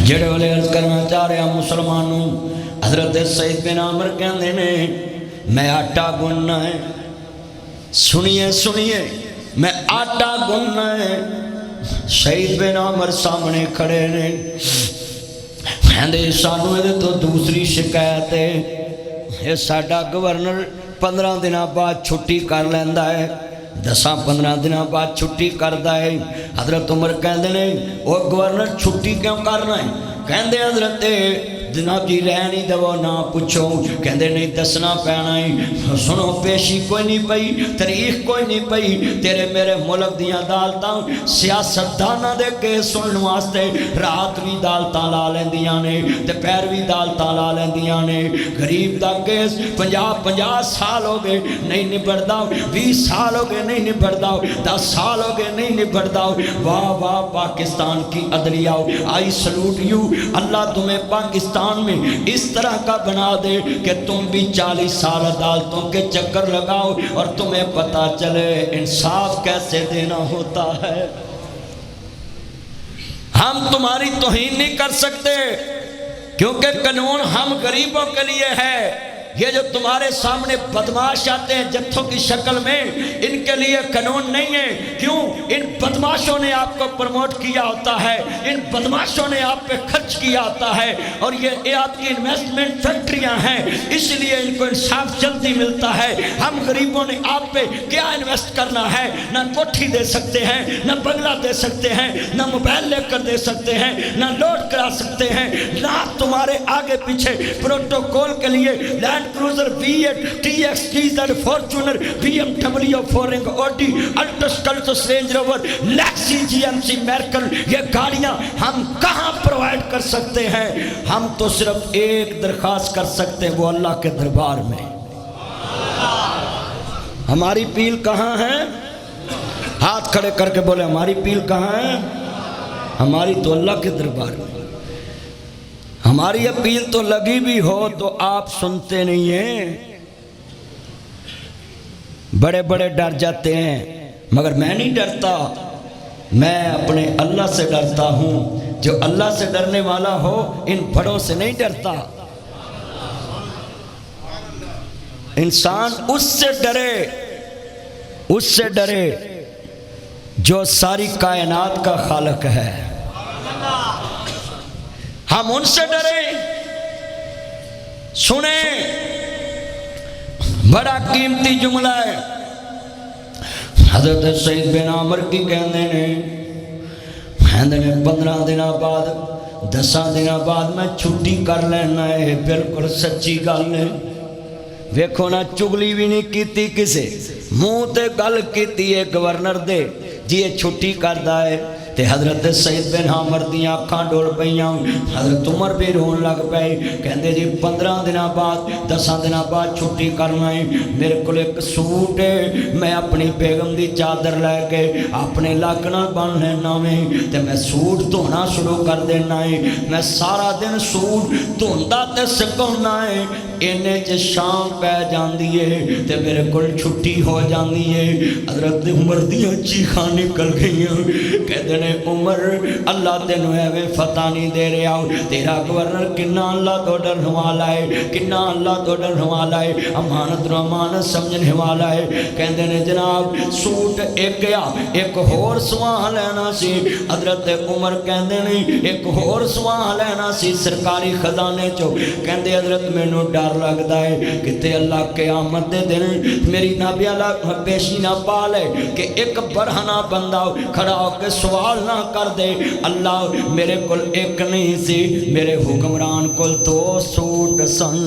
جڑے والے عرض کرنا چاہ رہے ہیں مسلمانوں، حضرت سید بن عامر کہندے نے میں آٹا گننا ہے، سنیے سنیے، میں آٹا گننا ہے۔ سید بن عامر سامنے کھڑے نے، کہندے سانوں یہ تو دوسری شکایت ہے، یہ ساڈا گورنر 15 دنوں بعد چھٹی کر لیندا ہے، 10-15 دنوں بعد چھٹی کردا ہے۔ حضرت عمر کہندے نے او گورنر چھٹی کیوں کرنا ہے؟ کہندے حضرت جناب جی رہنی دو نہ پوچھو، کہندے نہیں دسنا پینا ہے۔ سنو پیشی کوئی نہیں پئی، تاریخ کوئی نہیں پئی، تیرے میرے ملک دیاں عدالتاں سیاست داناں دے کیس سنن واسطے رات بھی عدالتاں لا لیندیاں نے تے پیر بھی عدالتاں لا لیندیاں نے۔ غریب دا کیس 50 سال ہو گئے نہیں نبڑدا، 20 سال ہو گئے نہیں نبڑدا، 10 سال ہو گئے نہیں نبڑدا۔ واہ واہ پاکستان کی عدلیہ، آئی سلوٹ یو۔ اللہ تمہیں پاکستان میں اس طرح کا بنا دے کہ تم بھی 40 سال عدالتوں کے چکر لگاؤ اور تمہیں پتا چلے انصاف کیسے دینا ہوتا ہے۔ ہم تمہاری توہین نہیں کر سکتے کیونکہ قانون ہم غریبوں کے لیے ہے۔ یہ جو تمہارے سامنے بدماش آتے ہیں جتھوں کی شکل میں، ان کے لیے قانون نہیں ہے۔ کیوں؟ ان بدماشوں نے آپ کو پروموٹ کیا ہوتا ہے، ان بدماشوں نے آپ پہ خرچ کیا ہوتا ہے، اور یہ آپ کی انویسٹمنٹ فیکٹریاں ہیں، اس لیے ان کو انصاف جلدی ملتا ہے۔ ہم غریبوں نے آپ پہ کیا انویسٹ کرنا ہے؟ نہ کوٹھی دے سکتے ہیں، نہ بنگلہ دے سکتے ہیں، نہ موبائل لے کر دے سکتے ہیں، نہ لوڈ کرا سکتے ہیں، نہ تمہارے آگے پیچھے پروٹوکول کے لیے line Land Cruiser V8 TX TZ Fortuner BMW 4 Audi Altus Cultus Range Rover Lexus GMC Merkel یہ گاڑیاں ہم کہاں پرووائڈ کر سکتے ہیں؟ ہم تو صرف ایک درخواست کر سکتے ہیں، وہ اللہ کے دربار میں۔ ہماری پیل کہاں ہے؟ ہاتھ کھڑے کر کے بولے ہماری پیل کہاں ہے؟ ہماری تو اللہ کے دربار میں۔ ہماری اپیل تو لگی بھی ہو تو آپ سنتے نہیں ہیں، بڑے بڑے ڈر جاتے ہیں، مگر میں نہیں ڈرتا، میں اپنے اللہ سے ڈرتا ہوں۔ جو اللہ سے ڈرنے والا ہو ان بڑوں سے نہیں ڈرتا۔ انسان اس سے ڈرے جو ساری کائنات کا خالق ہے۔ ہم ان سے ڈریں۔ سنیں، بڑا قیمتی جملہ ہے، حضرت سید بن عامر کی کہنے نے 15 دن بعد 10 دن بعد میں چھٹی کر لینا ہے۔ بالکل سچی گل ہے، ویکھو نا، چگلی بھی نہیں کیتی کسے، منہ تے گل کیتی ہے گورنر دے جی یہ چھٹی کردا ہے۔ تے حضرت سید بن عامر دیاں اکھاں ڈول پئیاں، حضرت عمر بھی رون لگ پئے، کہندے جی 15 دن بعد 10 دن بعد چھٹی کرنا ہے، میرے کو ایک سوٹ ہے، میں اپنی بیگم دی چادر لے کے اپنے لک نال بن لینا ہے تے میں سوٹ دھونا شروع کر دینا ہے۔ میں سارا دن سوٹ دھوندا تے سکونا ہے، اینے چ شام پہ جاندی ہے تے میرے کول چھٹی ہو جاندی ہے۔ حضرت عمر دیاں چیخاں نکل گئیاں، کہندے نے عمر اللہ تینوں ایویں فتح نہیں دے رہا، تیرا گورنر کنا اللہ تو ڈرن والا ہے، کنا اللہ تو ڈرن والا ہے، امانت نو امانت سمجھنے والا ہے۔ کہندے نے جناب سوٹ ایک ہور سواں لینا سی۔ حضرت عمر کہندے نے ایک ہور سواں لینا سی سرکاری خزانے چو۔ کہندے حضرت مینوں ڈر لگدا ہے کہ اللہ قیامت دے دن میری نبی اللہ پیشی نہ پا لے کہ ایک برہنہ بندہ کھڑا ہو کے سوال نہ کر دے۔ اللہ میرے کل ایک نہیں سی، میرے حکمران کل 2 سوٹ سن۔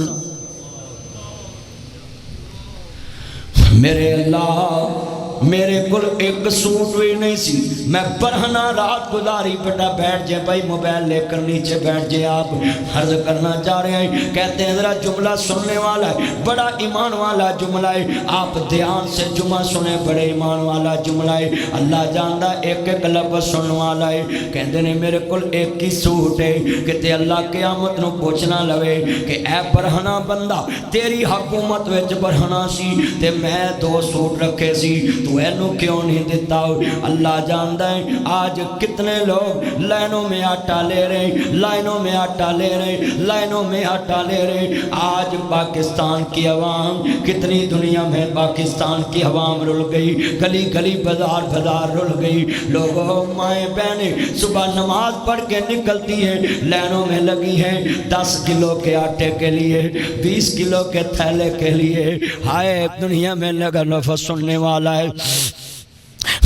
میرے اللہ میرے کل ایک سوٹ بھی نہیں سی، میں برہنہ رات گزاری، بیٹا بیٹھ جائے بھائی، موبائل لے کر نیچے بیٹھ جائے۔ آپ عرض کرنا چاہ رہے ہیں، کہتے ہیں ذرا جملہ سننے والا ہے، بڑا ایمان والا جملہ ہے، آپ دھیان سے جمعہ سنیں، بڑے ایمان والا جملہ ہے، اللہ جاندہ ایک ایک لفظ سننے والا ہے۔ کہتے ہیں میرے کل ایک ہی سوٹ ہے، کہتے اللہ قیامت نو پوچھنا لوے کہ اے برہنہ بندہ تیری حکومت وچ برہنہ سی تے میں 2 سوٹ رکھے سی، تو اینو کیوں نہیں دیتا؟ اللہ جانتا ہے آج کتنے لوگ لائنوں میں آٹا لے رہے ہیں، لائنوں میں آٹا لے رہے ہیں، لائنوں میں آٹا لے رہے ہیں۔ آج پاکستان کی عوام کتنی دنیا میں پاکستان کی عوام رل گئی، گلی گلی بازار بازار رل گئی، لوگوں مائیں بہنیں صبح نماز پڑھ کے نکلتی ہے، لائنوں میں لگی ہیں 10 کلو کے آٹے کے لیے، 20 کلو کے تھیلے کے لیے۔ ہائے دنیا میں لگا لفظ سننے والا ہے،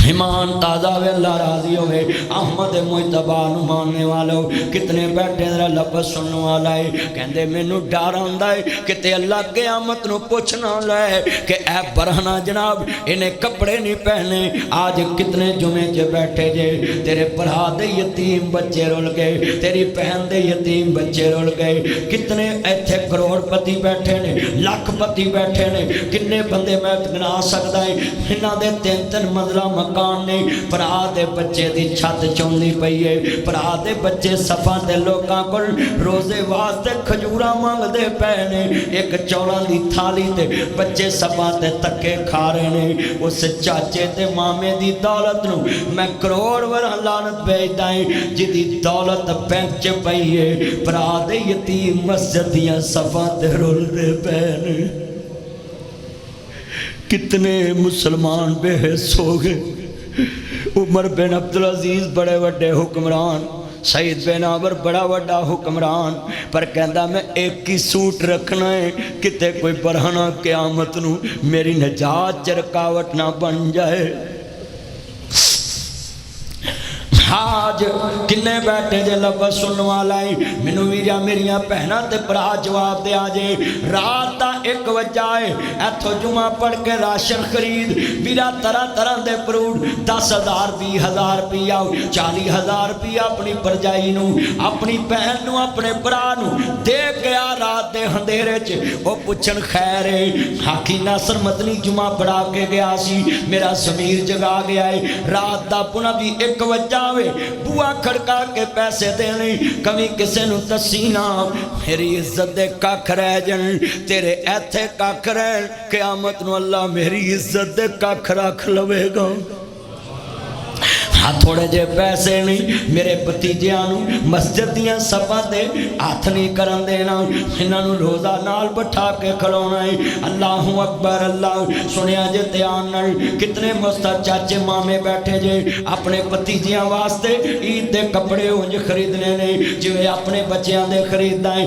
ایمان تازہ وے اللہ راضی ہوئے، احمد مجتبہ نو ماننے والوں کتنے بیٹھے ذرا لفظ سننے والا ہے۔ کہندے مینوں ڈر آندا ہے کہ تے اللہ قیامت نو پوچھنا لے کہ اے برہنہ جناب انہیں کپڑے نہیں پہنے، آج کتنے جمعے چ بیٹھے جے، تیرے بھرا دے یتیم بچے رول گئے، تیری بہن دے یتیم بچے رول گئے، کتنے ایتھے کروڑ پتی بیٹھے نے، لاکھ پتی بیٹھے نے، کتنے بندے میں گنا سکدا ہے، انہاں دے 3 منزلہ مکان نے، پرا دے بچے دی چھت چوندی پئی ہے، پرا دے بچے صفاں تے لوکاں کول روزے واسطے کھجوراں مانگ دے پے نے، ایک چولاں دی تھالی تے بچے صفاں تے تکے کھا رہے نے۔ اس چاچے تے مامے دی دولت نو میں کروڑ ورا لعنت بھیجدا ہے جدی دولت بینک چ پئی ہے، پرا دے یتیم مسجد دیاں صفاں تے رول دے پے نے۔ کتنے مسلمان بے حس ہو گئے۔ عمر بن عبدالعزیز بڑے وڈے حکمران، سید بن عامر بڑا وڈا حکمران، پر کہندا میں ایک ہی سوٹ رکھنا ہے کتے کوئی برہنہ قیامت نو میری نجات چ رکاوٹ نہ بن جائے۔ آج کنے بیٹھے جے لفظ سننے والا ہے مینوں ویرا میریاں بہناں تے بھرا جواب دے آجے رات دا 1 بجے آئے ایتھوں جمعہ پڑھ کے راشن خرید ویرا طرح طرح دے فروٹ 10,000 20,000 روپیہ 40,000 روپیہ اپنی پرجائی نو اپنی بہن نو اپنے برا نو دے گیا رات دے اندھیرے چ او پوچھن خیر ہے حاکی ناصر مدنی جمعہ پڑھا کے گیا سی میرا ضمیر جگا گیا ہے رات دا پنا بھی 1 بجے آوے بوا کھڑکا کے پیسے دینے کمی کسے نو تسینا میری عزت دے کاکھ رہ جن تیرے ایتھے کاکھ رہ قیامت نو اللہ میری عزت دے کاکھ رکھ لوے گا تھوڑے جے پیسے نہیں میرے بھتیجیاں مسجد دیاں صفاں دے ہاتھ نہیں کرن دینا انہاں نوں روزہ نال بٹھا کے کھلونا ہے اللہ اکبر اللہ سنیا جے دھیان نال کتنے مستا چاچے مامے بیٹھے جے اپنے بھتیجیاں واسطے عید دے کپڑے اونج خریدنے نے جویں اپنے بچیاں دے خریدنا ہے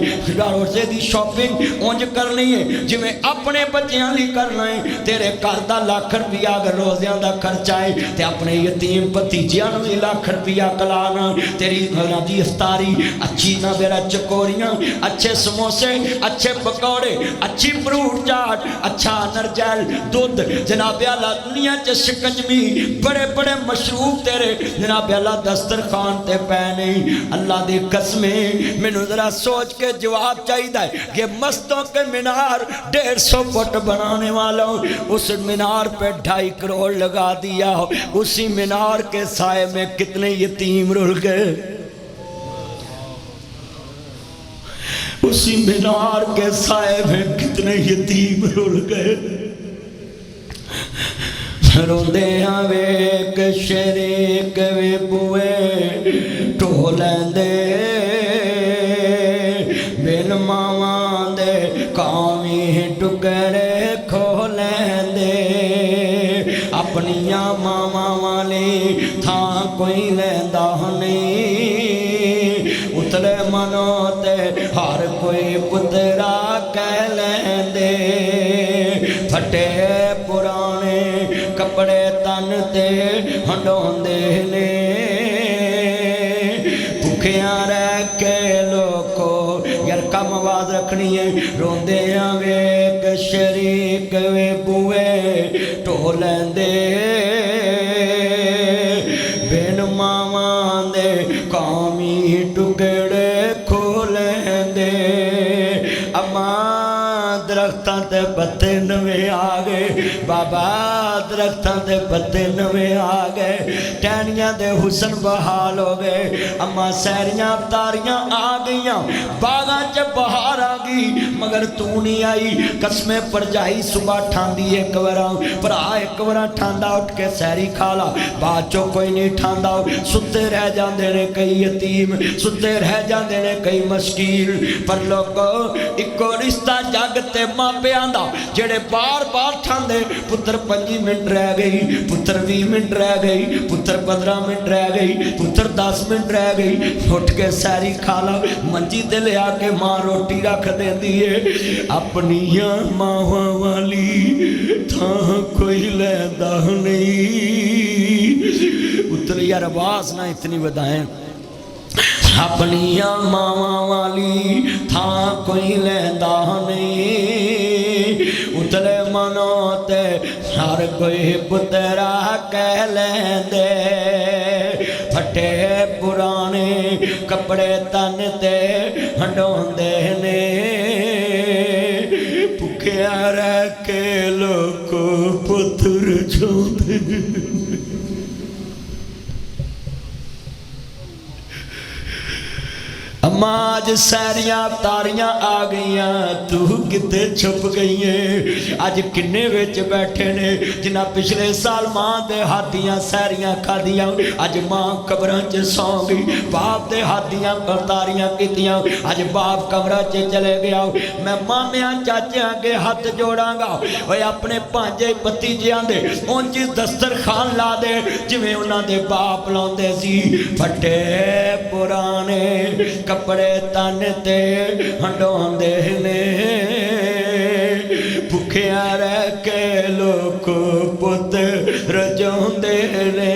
روزے دی شاپنگ اونج کرنی ہے جویں اپنے بچیاں لی کرنا ہے تیرے گھر دا لاکھ روپیہ اگر روزیاں دا خرچہ ہے تے اپنے یتیم بھتیجے جانو 1 لاکھ روپیہ کلانا تیری گھرہ دی افطاری اچھی نہ میرا چکوریاں اچھے سموسے اچھے پکوڑے اچھی فروٹ چاٹ اچھا نرجل دودھ جناب اعلیٰ دنیا چے شکنجمی بڑے بڑے مشروب تیرے جناب اعلیٰ دسترخوان تے پہنے اللہ دی قسمیں میں ذرا سوچ کے جواب چاہیے ہے کہ مستوں کے مینار 150 فٹ بنانے والا اس مینار پہ 2.5 کروڑ لگا دیا اسی مینار کے سائے میں کتنے یتیم رل گئے اسی مینار کے سائے میں کتنے یتیم رل گئے روندے ہاں ویک شریک وے بوئے ٹولیں دے بن ماواں دے قومی ٹکڑے کھولیں دے اپنیاں ماما والی تھاں کوئی لیندہ نہیں اتلے منو تے ہر کوئی پترا کہہ لیندے پھٹے پرانے کپڑے تن تے ہنڈون دے نے بھکیاں رہ کے لوگو یار کم آواز رکھنی ہے روندے آویک شریک وے بوئے ٹولیں دے بین مامان دے قومی ٹکڑے کھولیں دے امان درختاں تے پتے نوے آگئے بابا درختاں تے پتے نوے آگئے ٹینیاں دے حسن بحال ہو گئے اما سیریاں افطاریاں آگئیاں باغاں چے بہار آگئی مگر تو نہیں آئی قسمیں پر جائی صبح ٹھاندی 1 ورا پرا 1 ورا ٹھاندا اٹھ کے سیری کھالا باچو کوئی نہیں ٹھاندا ستے رہ جاندے نے کئی یتیم ستے رہ جاندے نے کئی مشکیل پر لوگو اکو رشتہ جاگتے ماں پہ آندہ جڑے بار بار ٹھاندے پتر 5 منٹ رہ گئی پتر 20 منٹ رہ گئی پتر 15 منٹ رہ گئی پتر 10 منٹ رہ گئی اٹھ کے سیری کھالا منجی تے لے آ کے ماں روٹی رکھ دے دیئے اپنیاں ماں والی تھاں کوئی لیندہ نہیں اتر یار آواز نہ اتنی بدائیں اپنیاں ماں والی تھاں کوئی لیندہ نہیں اتلے منو تے ہر کوئی پترا کہہ لیندے پھٹے پرانے کپڑے تن تے ہنڈون دے نے بھکیا رہ کے لوگو پتر چھوندے اما آج سیریاں افطاریاں آ گئیاں تو کتے چھپ گئی ہیں آج کنے وچ بیٹھے نے جنہ پچھلے سال ماں دے ہاتھیاں سیریاں کھا دیاں آج ماں قبران چے سو گئی باپ دے ہاتھیاں افطاریاں کیتیاں آج باپ قبران چے چلے گیا میں مامیاں چاچیاں کے ہاتھ جوڑاں گا وہ اپنے پانچے بھتیجیاں دے ان چیز دسترخوان لا دے جویں انہاں دے باپ لاندے سی پھٹے پرانے کپڑے تن تے ہنڈون دے نے بھکیاں رہ کے لوگو پتر جون دے نے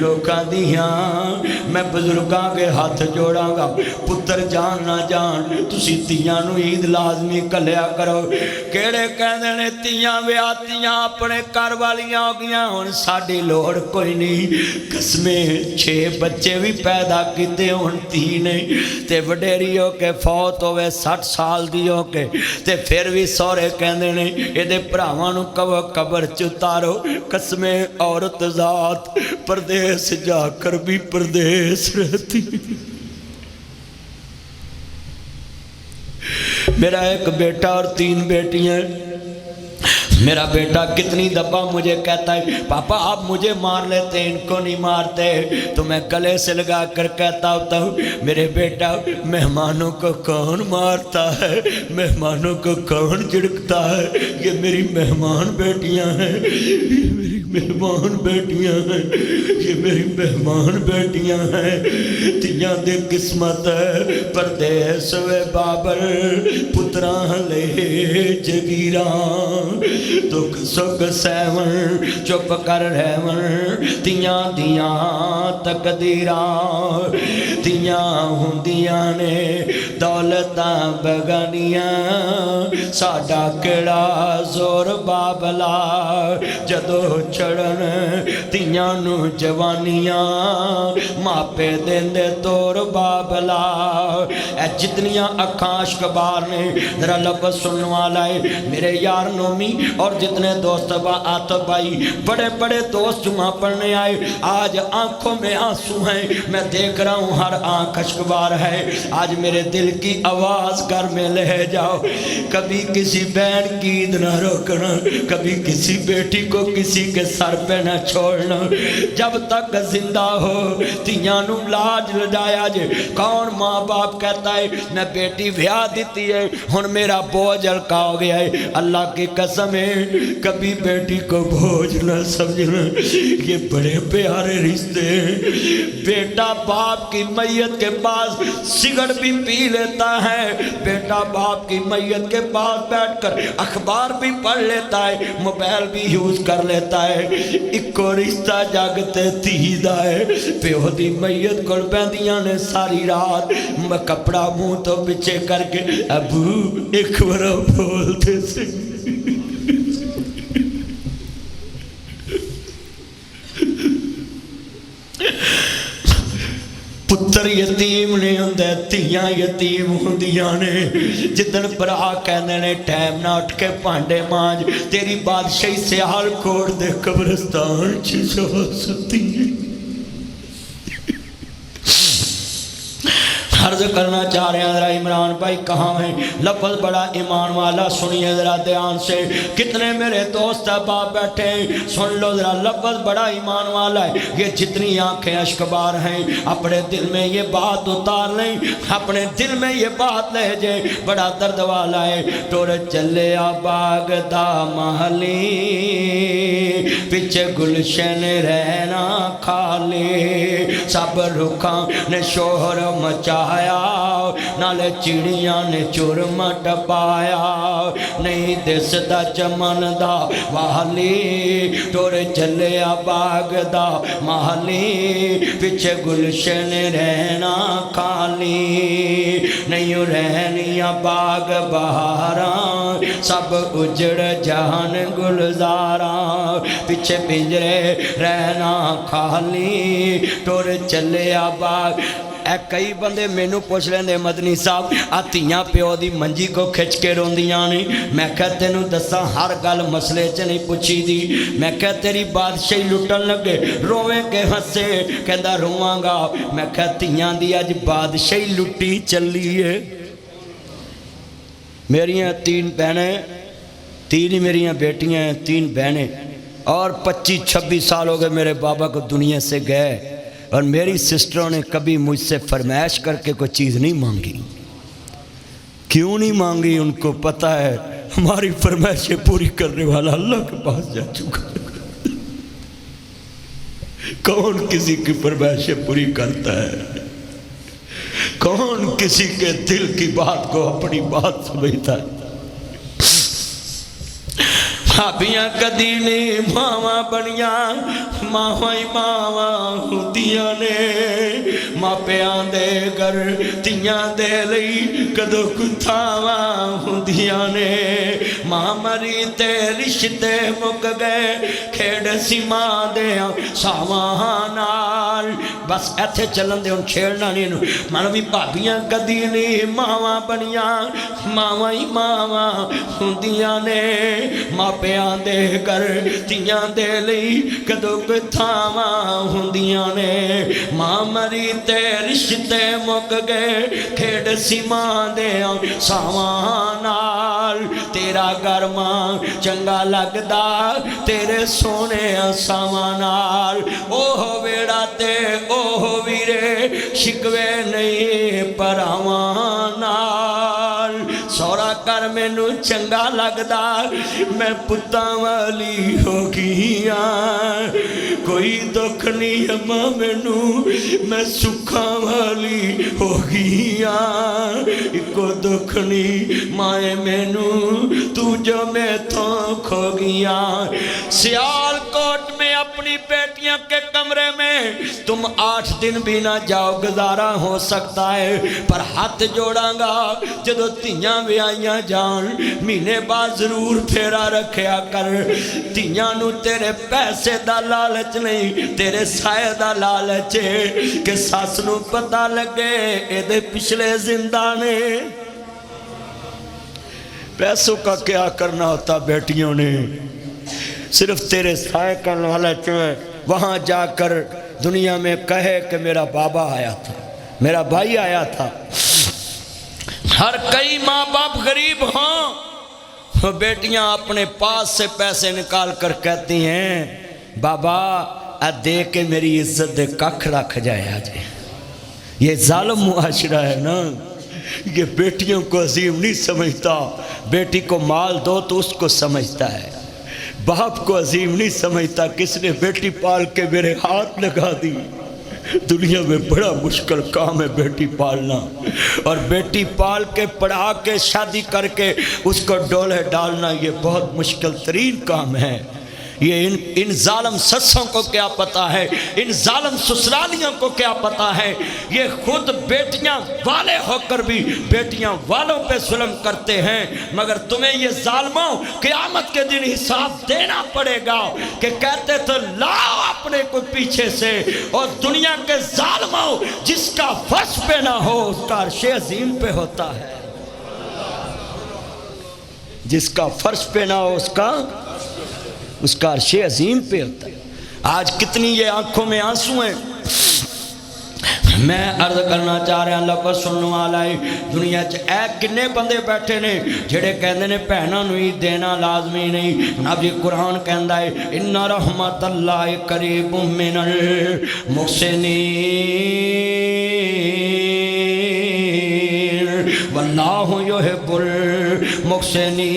لوکاں دیاں میں بزرگاں کے ہاتھ جوڑاں گا پتر جان نہ جان تسی تیاں نو عید لازمی کلیا کرو کیڑے کہندے نے تیاں ویاتیاں اپنے کر والیاں ہو گیاں ہن ساڈی لوڑ کوئی نہیں قسمیں 6 بچے بھی پیدا کیتے ہن تی نہیں تے وڈیری ہو کے فوت ہوئے 60 سال دی ہو کے تے پھر بھی سورے کہندے نے اے دے بھراواں نو قبر چ اتارو قسمیں عورت ذات پردیس جا کر بھی پردیس رہتی میرا ایک بیٹا اور 3 بیٹیاں میرا بیٹا کتنی دفعہ مجھے کہتا ہے پاپا آپ مجھے مار لیتے ان کو نہیں مارتے تو میں گلے سے لگا کر کہتا ہوتا ہوں میرے بیٹا مہمانوں کو کون مارتا ہے مہمانوں کو کون جھڑکتا ہے یہ میری مہمان بیٹیاں ہیں یہ میری مہمان بیٹیاں ہیں یہ میری مہمان بیٹیاں ہیں تیاں دے قسمت پردیس وے بابر پتراں لے جگیراں دکھ سکھ سیون چپ کر رہون تیاں دیاں تقدیراں تیاں ہوندیاں نے دولتاں بگانیاں ساڈا کیڑا زور بابلا جدو چڑھن تیاں نو جوانیاں ماپے دیندے تور بابلا اے جتنیاں اکھاں کبار نے ذرا لفظ سننے والا ہے میرے یار نومی اور جتنے دوست آتب بھائی بڑے بڑے دوست جمعہ پڑھنے آئے آج آنکھوں میں آنسو ہیں میں دیکھ رہا ہوں ہر آنکھ اشکبار ہے آج میرے دل کی آواز گھر میں لے جاؤ کبھی کسی بہن کی عید نہ روکنا کبھی کسی بیٹی کو کسی کے سر پہ نہ چھوڑنا جب تک زندہ ہو تیاں نو لاج لجایا جے کون ماں باپ کہتا ہے میں بیٹی بیاہ دیتی ہے ہن میرا بوجھ ہلکا ہو گیا ہے اللہ کی قسم ہے کبھی بیٹی کو بوجھ نہ سمجھنا یہ بڑے پیارے رشتے ہیں بیٹا باپ کی میت کے پاس سگڑ بھی پی لیتا ہے بیٹا باپ کی میت کے پاس بیٹھ کر اخبار بھی پڑھ لیتا ہے موبائل بھی یوز کر لیتا ہے ایک کو رشتہ جاگتے تیدہ ہے پیو دی میت کل بیندیاں نے ساری رات میں کپڑا منہ تو بچے کر کے ابو ایک ورہ بولتے سے پتر یتیم نہیں ہوندے تیاں یتیم ہوندیاں نے جدن برا کہنے نے ٹائم نہ اٹھ کے پانڈے مانج تیری بادشاہی سیال کوڑ دے قبرستان چی جا سکتی ہے عرض کرنا چاہ رہے ہیں ذرا عمران بھائی کہاں ہیں لفظ بڑا ایمان والا سنیے ذرا دھیان سے کتنے میرے دوست احباب بیٹھے ہیں سن لو ذرا لفظ بڑا ایمان والا ہے یہ جتنی آنکھیں اشکبار ہیں اپنے دل میں یہ بات اتار لیں اپنے دل میں یہ بات لے جائے بڑا درد والا ہے ٹور چلے باغ دا محلی پچھے گلشن رہنا کھالے سب رکھاں نے شوہر مچا نالے چڑیاں نے چرم ٹپایا نہیں دس دا چمن دا والی ٹور چلے باغ دا محلی پچھے گلشن رہنا کھالی نہیں رہنیاں باغ بہاراں سب اجڑ جہان گلزاراں پچھے پنجرے رہنا کھالی ٹور چلے باغ اے کئی بندے مینو پوچھ لیندے مدنی صاحب آتیاں پیو دی منجی کو کھچ کے روندیاں نہیں میں کہتے نو دساں ہر گل مسئلے چ نہیں پوچھی دی میں کہتے تیری بادشاہی لٹن لگے رویں کے ہنسے کہندا رواں گا میں کہتیاں دی اج بادشاہی لٹی چلی ہے میریاں 3 بہنیں 3 ہی میریاں بیٹیاں ہیں 3 بہنیں اور 25-26 سال ہو گئے میرے بابا کو دنیا سے گئے اور میری سسٹروں نے کبھی مجھ سے فرمائش کر کے کوئی چیز نہیں مانگی کیوں نہیں مانگی ان کو پتہ ہے ہماری فرمائشیں پوری کرنے والا اللہ کے پاس جا چکا کون کسی کی فرمائشیں پوری کرتا ہے کون کسی کے دل کی بات کو اپنی بات سمجھتا ہے بھابیاں کدی نہیں ماواں بنیاں ماواں ہی ماواں ہوندیاں نے ماپیاں دے گھر تیاں دے لئی کدو کتھاواں ہوندیاں نے ماں مری تے رشتے مک گئے کھیڑ سی ماں دے ساواں نال بس ایتھے چلن دے ان چھیڑنا نہیں منوی بھابیاں کدی نہیں ماواں بنیاں ماواں ہی ماواں ہوندیاں نے ماپیاں دے گھر تیاں دے لئی کدو کوئی تھاواں ہوندیاں نے ماں مری تے رشتے مک گئے کھیڑ سی ماں دے ساواں نال تیرا گھر ماں چنگا لگدا تیرے سونے ساواں نال اوہ ویڑا تے اوہ ویرے شکوے نہیں پراواں نال سورا کر میں نو چنگا لگدا میں پتاں والی ہو گیاں کوئی دکھ نہیں اماں میں نو میں سکھاں والی ہو گیاں کو دکھ نہیں مائے میں نو تو جو میں تھو کھو گیاں سیال کوٹ میں اپنی بیٹیاں کے کمرے میں تم 8 دن بھی نہ جاؤ گزارا ہو سکتا ہے پر ہاتھ جوڑاں گا جدو تیاں بھی آئیاں جان مہینے بعد ضرور پھیرا رکھیا کر تیاں نو تیرے پیسے دا لالچ نہیں تیرے سائے دا لالچ ہے کہ ساس نو پتہ لگے اے دے پچھلے زندانے پیسوں کا کیا کرنا ہوتا بیٹیوں نے صرف تیرے سائے کا لالچ ہے وہاں جا کر دنیا میں کہے کہ میرا بابا آیا تھا میرا بھائی آیا تھا ہر کئی ماں باپ غریب ہوں بیٹیاں اپنے پاس سے پیسے نکال کر کہتی ہیں بابا دے کے میری عزت دے ککھ رکھ جائے آج یہ ظالم معاشرہ ہے نا یہ بیٹیوں کو عظیم نہیں سمجھتا بیٹی کو مال دو تو اس کو سمجھتا ہے باپ کو عظیم نہیں سمجھتا کس نے بیٹی پال کے میرے ہاتھ لگا دی دنیا میں بڑا مشکل کام ہے بیٹی پالنا اور بیٹی پال کے پڑھا کے شادی کر کے اس کو ڈولے ڈالنا یہ بہت مشکل ترین کام ہے یہ ان ظالم سسوں کو کیا پتا ہے ان ظالم سسرالیوں کو کیا پتا ہے یہ خود بیٹیاں والے ہو کر بھی بیٹیاں والوں پہ ظلم کرتے ہیں مگر تمہیں یہ ظالموں قیامت کے دن حساب دینا پڑے گا کہ کہتے تو لاؤ اپنے کو پیچھے سے اور دنیا کے ظالموں جس کا فرش پہ نہ ہو اس کا عرش عظیم پہ ہوتا ہے جس کا فرش پہ نہ ہو اس کا عرش عظیم پہ ہوتا ہے آج کتنی یہ آنکھوں میں آنسو ہیں میں عرض کرنا چاہ رہا اللہ کو سننے والا ہے دنیا اے کنے بندے بیٹھے نے جڑے کہندے نے پہنا نوی دینا لازمی نہیں جناب یہ قرآن کہندا ہے ان رحمت اللہ قریب من المحسنین واللہ یحب المحسنین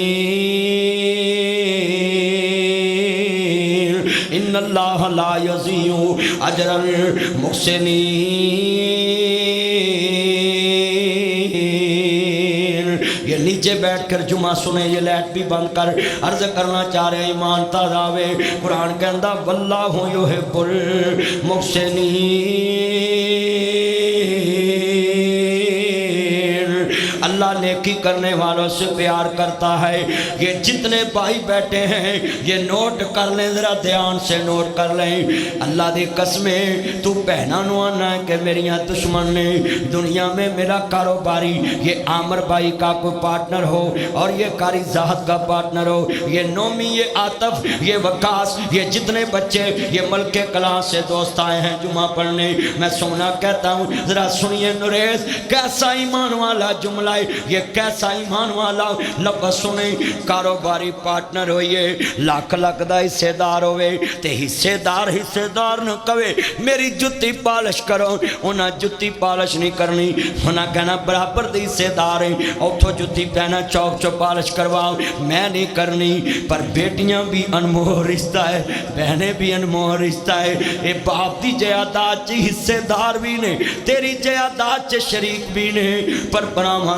ان اللہ لا یضیع اجر المحسنین یہ نیچے بیٹھ کر جمعہ سنے یہ لائٹ بھی بند کر عرض کرنا چاہ رہے ایمان تازاوے قرآن کہندہ واللہ یحب المحسنین اللہ نیکی کرنے والوں سے پیار کرتا ہے یہ جتنے بھائی بیٹھے ہیں یہ نوٹ کر لیں ذرا دھیان سے نوٹ کر لیں اللہ دی قسمیں تو پہنا نو آنا ہے کہ میریاں دشمن نے دنیا میں میرا کاروباری یہ عامر بھائی کا کوئی پارٹنر ہو اور یہ قاری زاہد کا پارٹنر ہو یہ نومی یہ عاطف یہ وقاص یہ جتنے بچے یہ ملک کلاس سے دوست آئے ہیں جمعہ پڑھنے میں سونا کہتا ہوں ذرا سنیے نریز کیسا ایمان والا جملہ یہ کیسا ایمان والا لفظ سنیں کاروباری پارٹنر ہوئے لاکھ لاکھ دا حصے دار ہوئے تے حصے دار نہ کوئے میری جتی پالش کرو انہاں جتی پالش نہیں کرنی انہاں کہنا برابر دے حصے دار ہیں اٹھو جتی پہنا چوک چو پالش کرواؤ میں نہیں کرنی پر بیٹیاں بھی انمول رشتہ ہے بہنیں بھی انمول رشتہ ہے اے باپ دی جائیداد چ حصے دار بھی نے تیری جائیداد چ شریک بھی نے پر براواں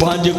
5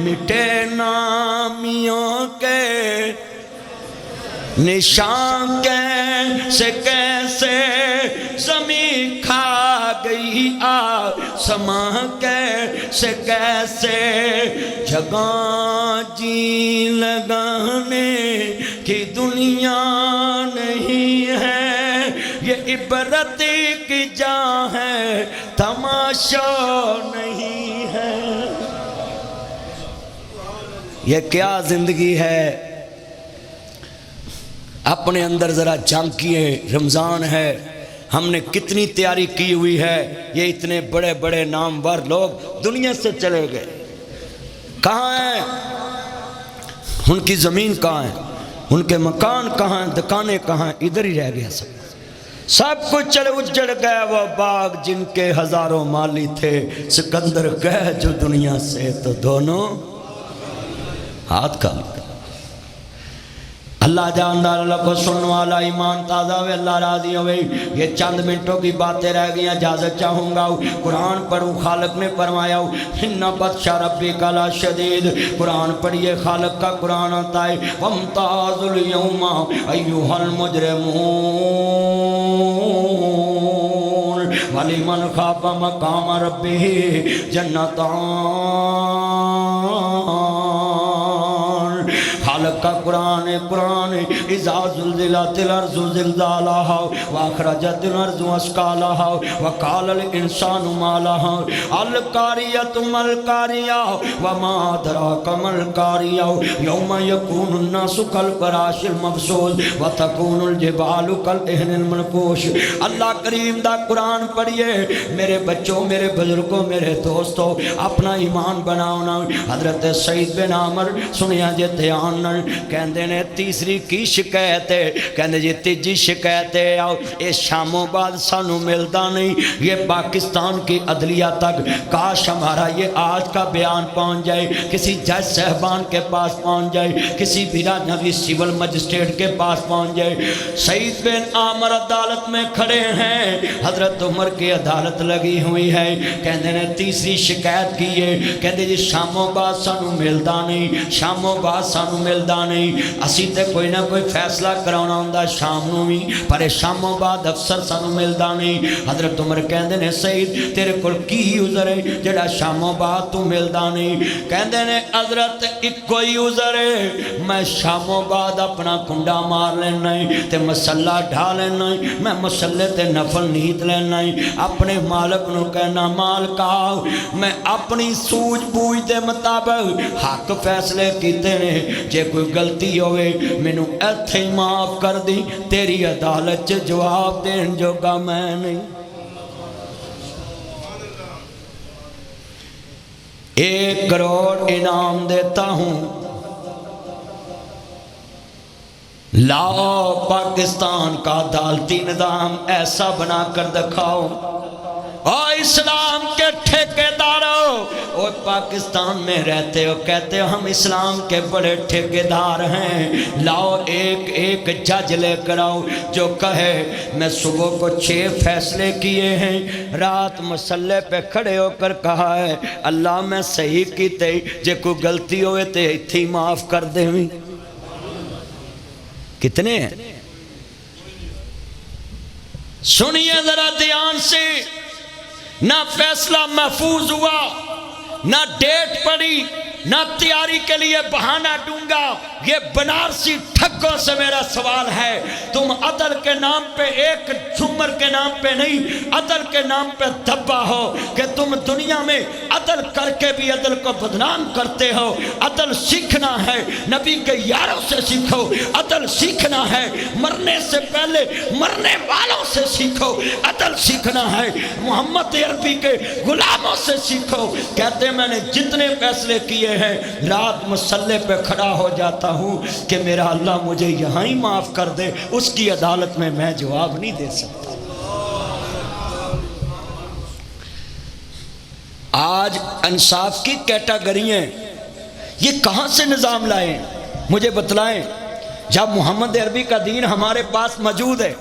مٹے نامیوں کے نشان کیسے کیسے زمین کھا گئی آسماں کیسے کیسے جگہ جی لگانے کی دنیا نہیں ہے، یہ عبرت کی جا ہے تماشا نہیں ہے۔ یہ کیا زندگی ہے؟ اپنے اندر ذرا جھانکیے، رمضان ہے، ہم نے کتنی تیاری کی ہوئی ہے۔ یہ اتنے بڑے بڑے نامور لوگ دنیا سے چلے گئے، کہاں ہیں؟ ان کی زمین کہاں ہے؟ ان کے مکان کہاں ہیں؟ دکانیں کہاں ہیں؟ ادھر ہی رہ گیا سب کچھ چلے اجڑ گئے وہ باغ جن کے ہزاروں مالی تھے، سکندر گئے جو دنیا سے تو دونوں ہاتھ کا اللہ جاندار، اللہ کو سننے والا ایمان تازہ ہوئے، اللہ راضی ہوئے۔ یہ چند منٹوں کی باتیں رہ گئی، اجازت چاہوں گا قرآن پڑھوں۔ خالق نے فرمایا ان بطش ربک لشدید، قرآن پڑھیے، خالق کا قرآن آتا ہے۔ وامتازوا اليوم ایھا المجرمون ولمن خاف مقام ربہ جنتان۔ خالق کا قرآن اذا زلزلت الارض زلزالها واخرجت الارض اثقالها وقال الانسان ما لها القارية ما القارية وما ادراك ما القارية يوم يكون الناس كالفراش المبثوث وتكون الجبال كالعهن المنفوش۔ اللہ کریم دا قرآن پڑھیے میرے بچوں، میرے بزرگوں، میرے دوستوں، اپنا ایمان بناؤنا۔ حضرت سعید بن عامر سنیا جے دھیان نال کہندے نے تیسری کی شکایت ہے، کہندے جی تیجی شکایت ہے آؤ اے شاموں بعد سانو ملتا نہیں، یہ پاکستان کی عدلیہ تک کاش ہمارا یہ آج کا بیان پہنچ جائے، کسی جج صاحبان کے پاس پہنچ جائے، کسی برانوی سیول مجسٹریٹ کے پاس پہنچ جائے۔ سعید بن عامر عدالت میں کھڑے ہیں، حضرت عمر کی عدالت لگی ہوئی ہے، کہندے نے تیسری شکایت کی ہے، کہندے جی شاموں بعد سانو ملتا نہیں، شاموں بعد سانو ملتا نہیں، اسی تے کوئی نہ کوئی فیصلہ کراؤنا ہوندہ شام نو بھی، پر شاموں بعد افسر سانو ملدا نہیں۔ حضرت عمر کہندے نے سعید تیرے کل کی عذر ہے جڑا شاموں بعد تو ملدا نہیں؟ کہندے نے حضرت ایک کوئی عذر ہے، میں شاموں بعد اپنا کنڈا مار لینا ہے تے مسلح ڈھا لینا ہے، میں مسلح تے نفل نیت لینا ہے، اپنے مالک نو کہنا مالکا میں اپنی سوجھ بوجھ دے مطابق حق فیصلے کیتے نے، جے کوئی غلطی ہوئے مینوں ایتھے ہی معاف کر دی، تیری عدالت جواب دین جوگا میں نہیں۔ 1 کروڑ انعام دیتا ہوں، لاؤ پاکستان کا عدالتی نظام ایسا بنا کر دکھاؤ۔ اور اسلام کے ٹھیکیداروں، اور پاکستان میں رہتے ہو کہتے ہو ہم اسلام کے بڑے ٹھیکیدار ہیں، لاؤ ایک جج لے کر آؤ جو کہے میں صبح کو 6 فیصلے کیے ہیں، رات مسلح پہ کھڑے ہو کر کہا ہے اللہ میں صحیح کیتے، جے کوئی غلطی ہوئے تے اتھی معاف کر دے ہوئی۔ کتنے ہیں؟ سنیے ذرا دھیان سے، نہ فیصلہ محفوظ ہوا، نہ ڈیٹ پڑی، نہ تیاری کے لیے بہانہ ڈونگا۔ یہ بنارسی ٹھگوں سے میرا سوال ہے، تم عدل کے نام پہ، ایک جمر کے نام پہ نہیں، عدل کے نام پہ دبا ہو کہ تم دنیا میں عدل کر کے بھی عدل کو بدنام کرتے ہو۔ عدل سیکھنا ہے، نبی کے یاروں سے سیکھو، عدل سیکھنا ہے، مرنے سے پہلے مرنے والوں سے سیکھو، عدل سیکھنا ہے، محمد عربی کے غلاموں سے سیکھو۔ کہتے ہیں میں نے جتنے فیصلے کیے ہیں، رات مسلح پہ کھڑا ہو جاتا ہوں کہ میرا اللہ مجھے یہاں ہی معاف کر دے، اس کی عدالت میں میں جواب نہیں دے سکتا۔ آج انصاف کی کیٹاگریاں یہ کہاں سے نظام لائے؟ مجھے بتلائیں۔ جب محمد عربی کا دین ہمارے پاس موجود ہے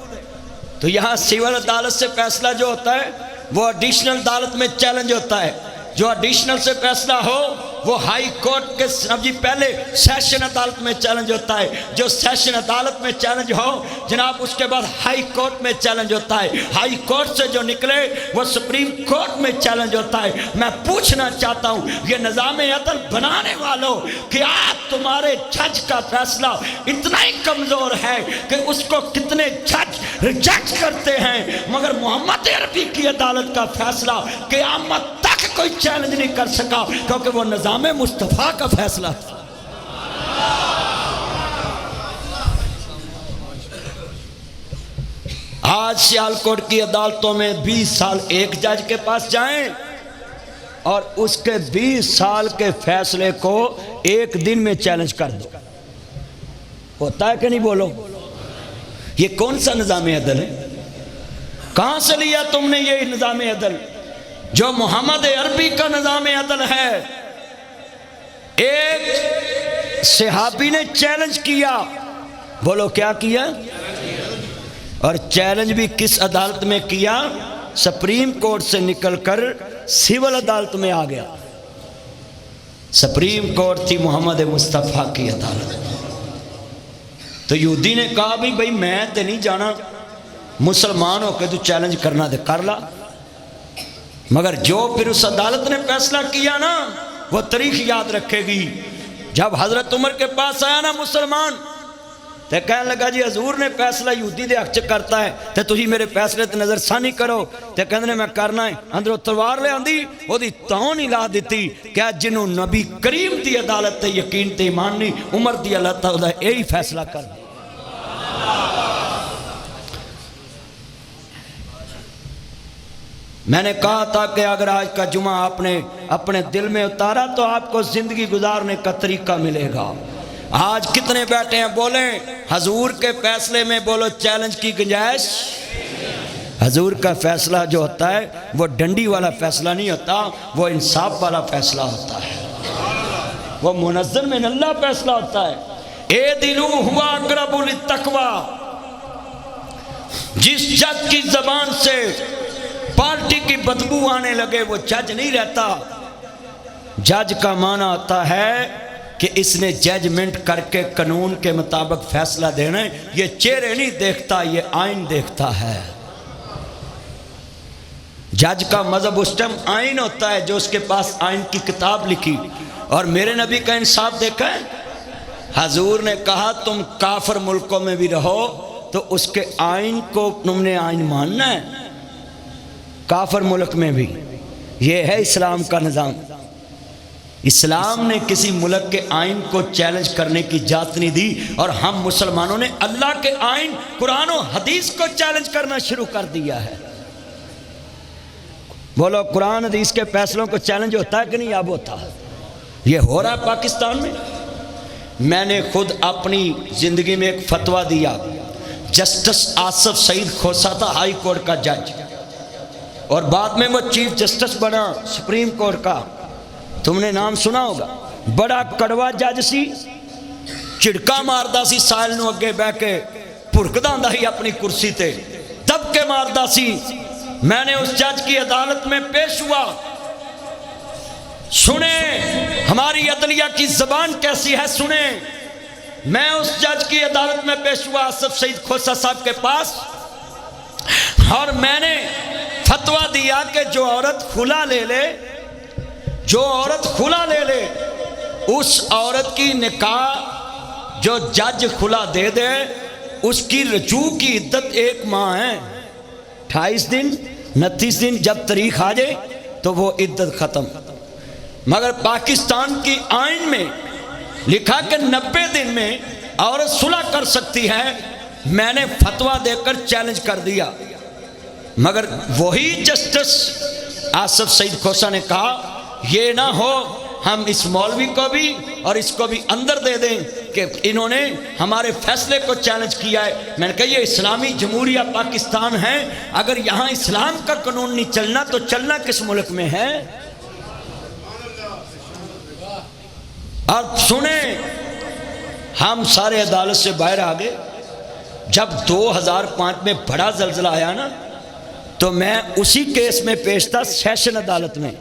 تو یہاں سول عدالت سے فیصلہ جو ہوتا ہے وہ ایڈیشنل عدالت میں چیلنج ہوتا ہے، جو ایڈیشنل سے فیصلہ ہو وہ ہائی کورٹ کے جی پہلے سیشن عدالت میں چیلنج ہوتا ہے، جو سیشن عدالت میں چیلنج ہو جناب اس کے بعد ہائی کورٹ میں چیلنج ہوتا ہے، ہائی کورٹ سے جو نکلے وہ سپریم کورٹ میں چیلنج ہوتا ہے۔ میں پوچھنا چاہتا ہوں یہ نظام عدل بنانے والوں کہ آج تمہارے جج کا فیصلہ اتنا ہی کمزور ہے کہ اس کو کتنے جج ریجیکٹ کرتے ہیں، مگر محمد عربی کی عدالت کا فیصلہ قیامت تک کوئی چیلنج نہیں کر سکا، کیونکہ وہ نظام مصطفیٰ کا فیصلہ تھا۔ آج سیالکوٹ کی عدالتوں میں 20 سال ایک جج کے پاس جائیں اور اس کے 20 سال کے فیصلے کو ایک دن میں چیلنج کر دو، ہوتا ہے کہ نہیں؟ بولو، یہ کون سا نظام عدل ہے؟ کہاں سے لیا تم نے یہ نظام عدل جو محمد عربی کا نظام عدل ہے؟ ایک صحابی نے چیلنج کیا، بولو کیا کیا؟ اور چیلنج بھی کس عدالت میں کیا؟ سپریم کورٹ سے نکل کر سول عدالت میں آ گیا۔ سپریم کورٹ تھی محمد مصطفیٰ کی عدالت۔ تو یہودی نے کہا بھائی میں تے نہیں جانا، مسلمان ہو کے تو چیلنج کرنا دے کر لا، مگر جو پھر اس عدالت نے فیصلہ کیا نا وہ تاریخ یاد رکھے گی۔ جب حضرت عمر کے پاس آیا نا مسلمان تے کہنے لگا جی حضور نے فیصلہ یہودی دے حق چ کرتا ہے تے تسی میرے فیصلے تے نظر ثانی کرو، تے کہندے نے میں کرنا ہے۔ اندروں تلوار لے آندی او دی تون ہی لا دیتی کہ جنوں نبی کریم دی عدالت تے یقین تے ایمان نہیں، عمر دی اللہ تعالی یہی فیصلہ کر دے۔ میں نے کہا تھا کہ اگر آج کا جمعہ آپ نے اپنے دل میں اتارا تو آپ کو زندگی گزارنے کا طریقہ ملے گا۔ آج کتنے بیٹھے ہیں بولیں حضور کے فیصلے میں بولو چیلنج کی گنجائش؟ حضور کا فیصلہ جو ہوتا ہے وہ ڈنڈی والا فیصلہ نہیں ہوتا، وہ انصاف والا فیصلہ ہوتا ہے، وہ منظم من اللہ فیصلہ ہوتا ہے۔ اے دلو ہوا اقرب للتقوی، جس جج کی زبان سے پارٹی کی بدبو آنے لگے وہ جج نہیں رہتا۔ جج کا معنی ہوتا ہے کہ اس نے ججمنٹ کر کے قانون کے مطابق فیصلہ دینا ہے، یہ چہرے نہیں دیکھتا، یہ آئین دیکھتا ہے۔ جج کا مذہب اس ٹائم آئین ہوتا ہے جو اس کے پاس آئین کی کتاب لکھی، اور میرے نبی کا انصاف دیکھا ہے؟ حضور نے کہا تم کافر ملکوں میں بھی رہو تو اس کے آئین کو تم نے آئین ماننا ہے، کافر ملک میں بھی۔ یہ ہے اسلام کا نظام۔ اسلام نے کسی ملک کے آئین کو چیلنج کرنے کی اجازت نہیں دی، اور ہم مسلمانوں نے اللہ کے آئین قرآن و حدیث کو چیلنج کرنا شروع کر دیا ہے۔ بولو قرآن حدیث کے فیصلوں کو چیلنج ہوتا ہے کہ نہیں؟ اب ہوتا ہے، یہ ہو رہا ہے پاکستان میں۔ میں نے خود اپنی زندگی میں ایک فتویٰ دیا، جسٹس آصف سعید کھوسا تھا ہائی کورٹ کا جج، اور بعد میں وہ چیف جسٹس بنا سپریم کورٹ کا، تم نے نام سنا ہوگا۔ بڑا کڑوا جج سی، چڑکا ماردا سی سائل نو اگے بہ کے، پھرکدا ہوندا ہی اپنی کرسی تے، دب کے ماردا سی۔ میں نے اس جج کی عدالت میں پیش ہوا، سنیں ہماری عدلیہ کی زبان کیسی ہے، سنیں۔ میں اس جج کی عدالت میں پیش ہوا آصف سعید کھوسا صاحب کے پاس، اور میں نے فتویٰ دیا کہ جو عورت کھلا لے لے، جو عورت کھلا لے لے، اس عورت کی نکاح جو جج کھلا دے دے اس کی رجوع کی عدت 1 ماہ ہے، 28 دن 29 دن، جب تاریخ آ جائے تو وہ عدت ختم۔ مگر پاکستان کی آئین میں لکھا کہ 90 دن میں عورت صلح کر سکتی ہے۔ میں نے فتویٰ دے کر چیلنج کر دیا، مگر وہی جسٹس آصف سعید کھوسا نے کہا یہ نہ ہو ہم اس مولوی کو بھی اور اس کو بھی اندر دے دیں کہ انہوں نے ہمارے فیصلے کو چیلنج کیا ہے۔ میں نے کہا یہ اسلامی جمہوریہ پاکستان ہے، اگر یہاں اسلام کا قانون نہیں چلنا تو چلنا کس ملک میں ہے؟ اب سنیں، ہم سارے عدالت سے باہر آ گئے۔ جب 2005 میں بڑا زلزلہ آیا نا تو میں اسی کیس میں پیش تھا سیشن عدالت میں،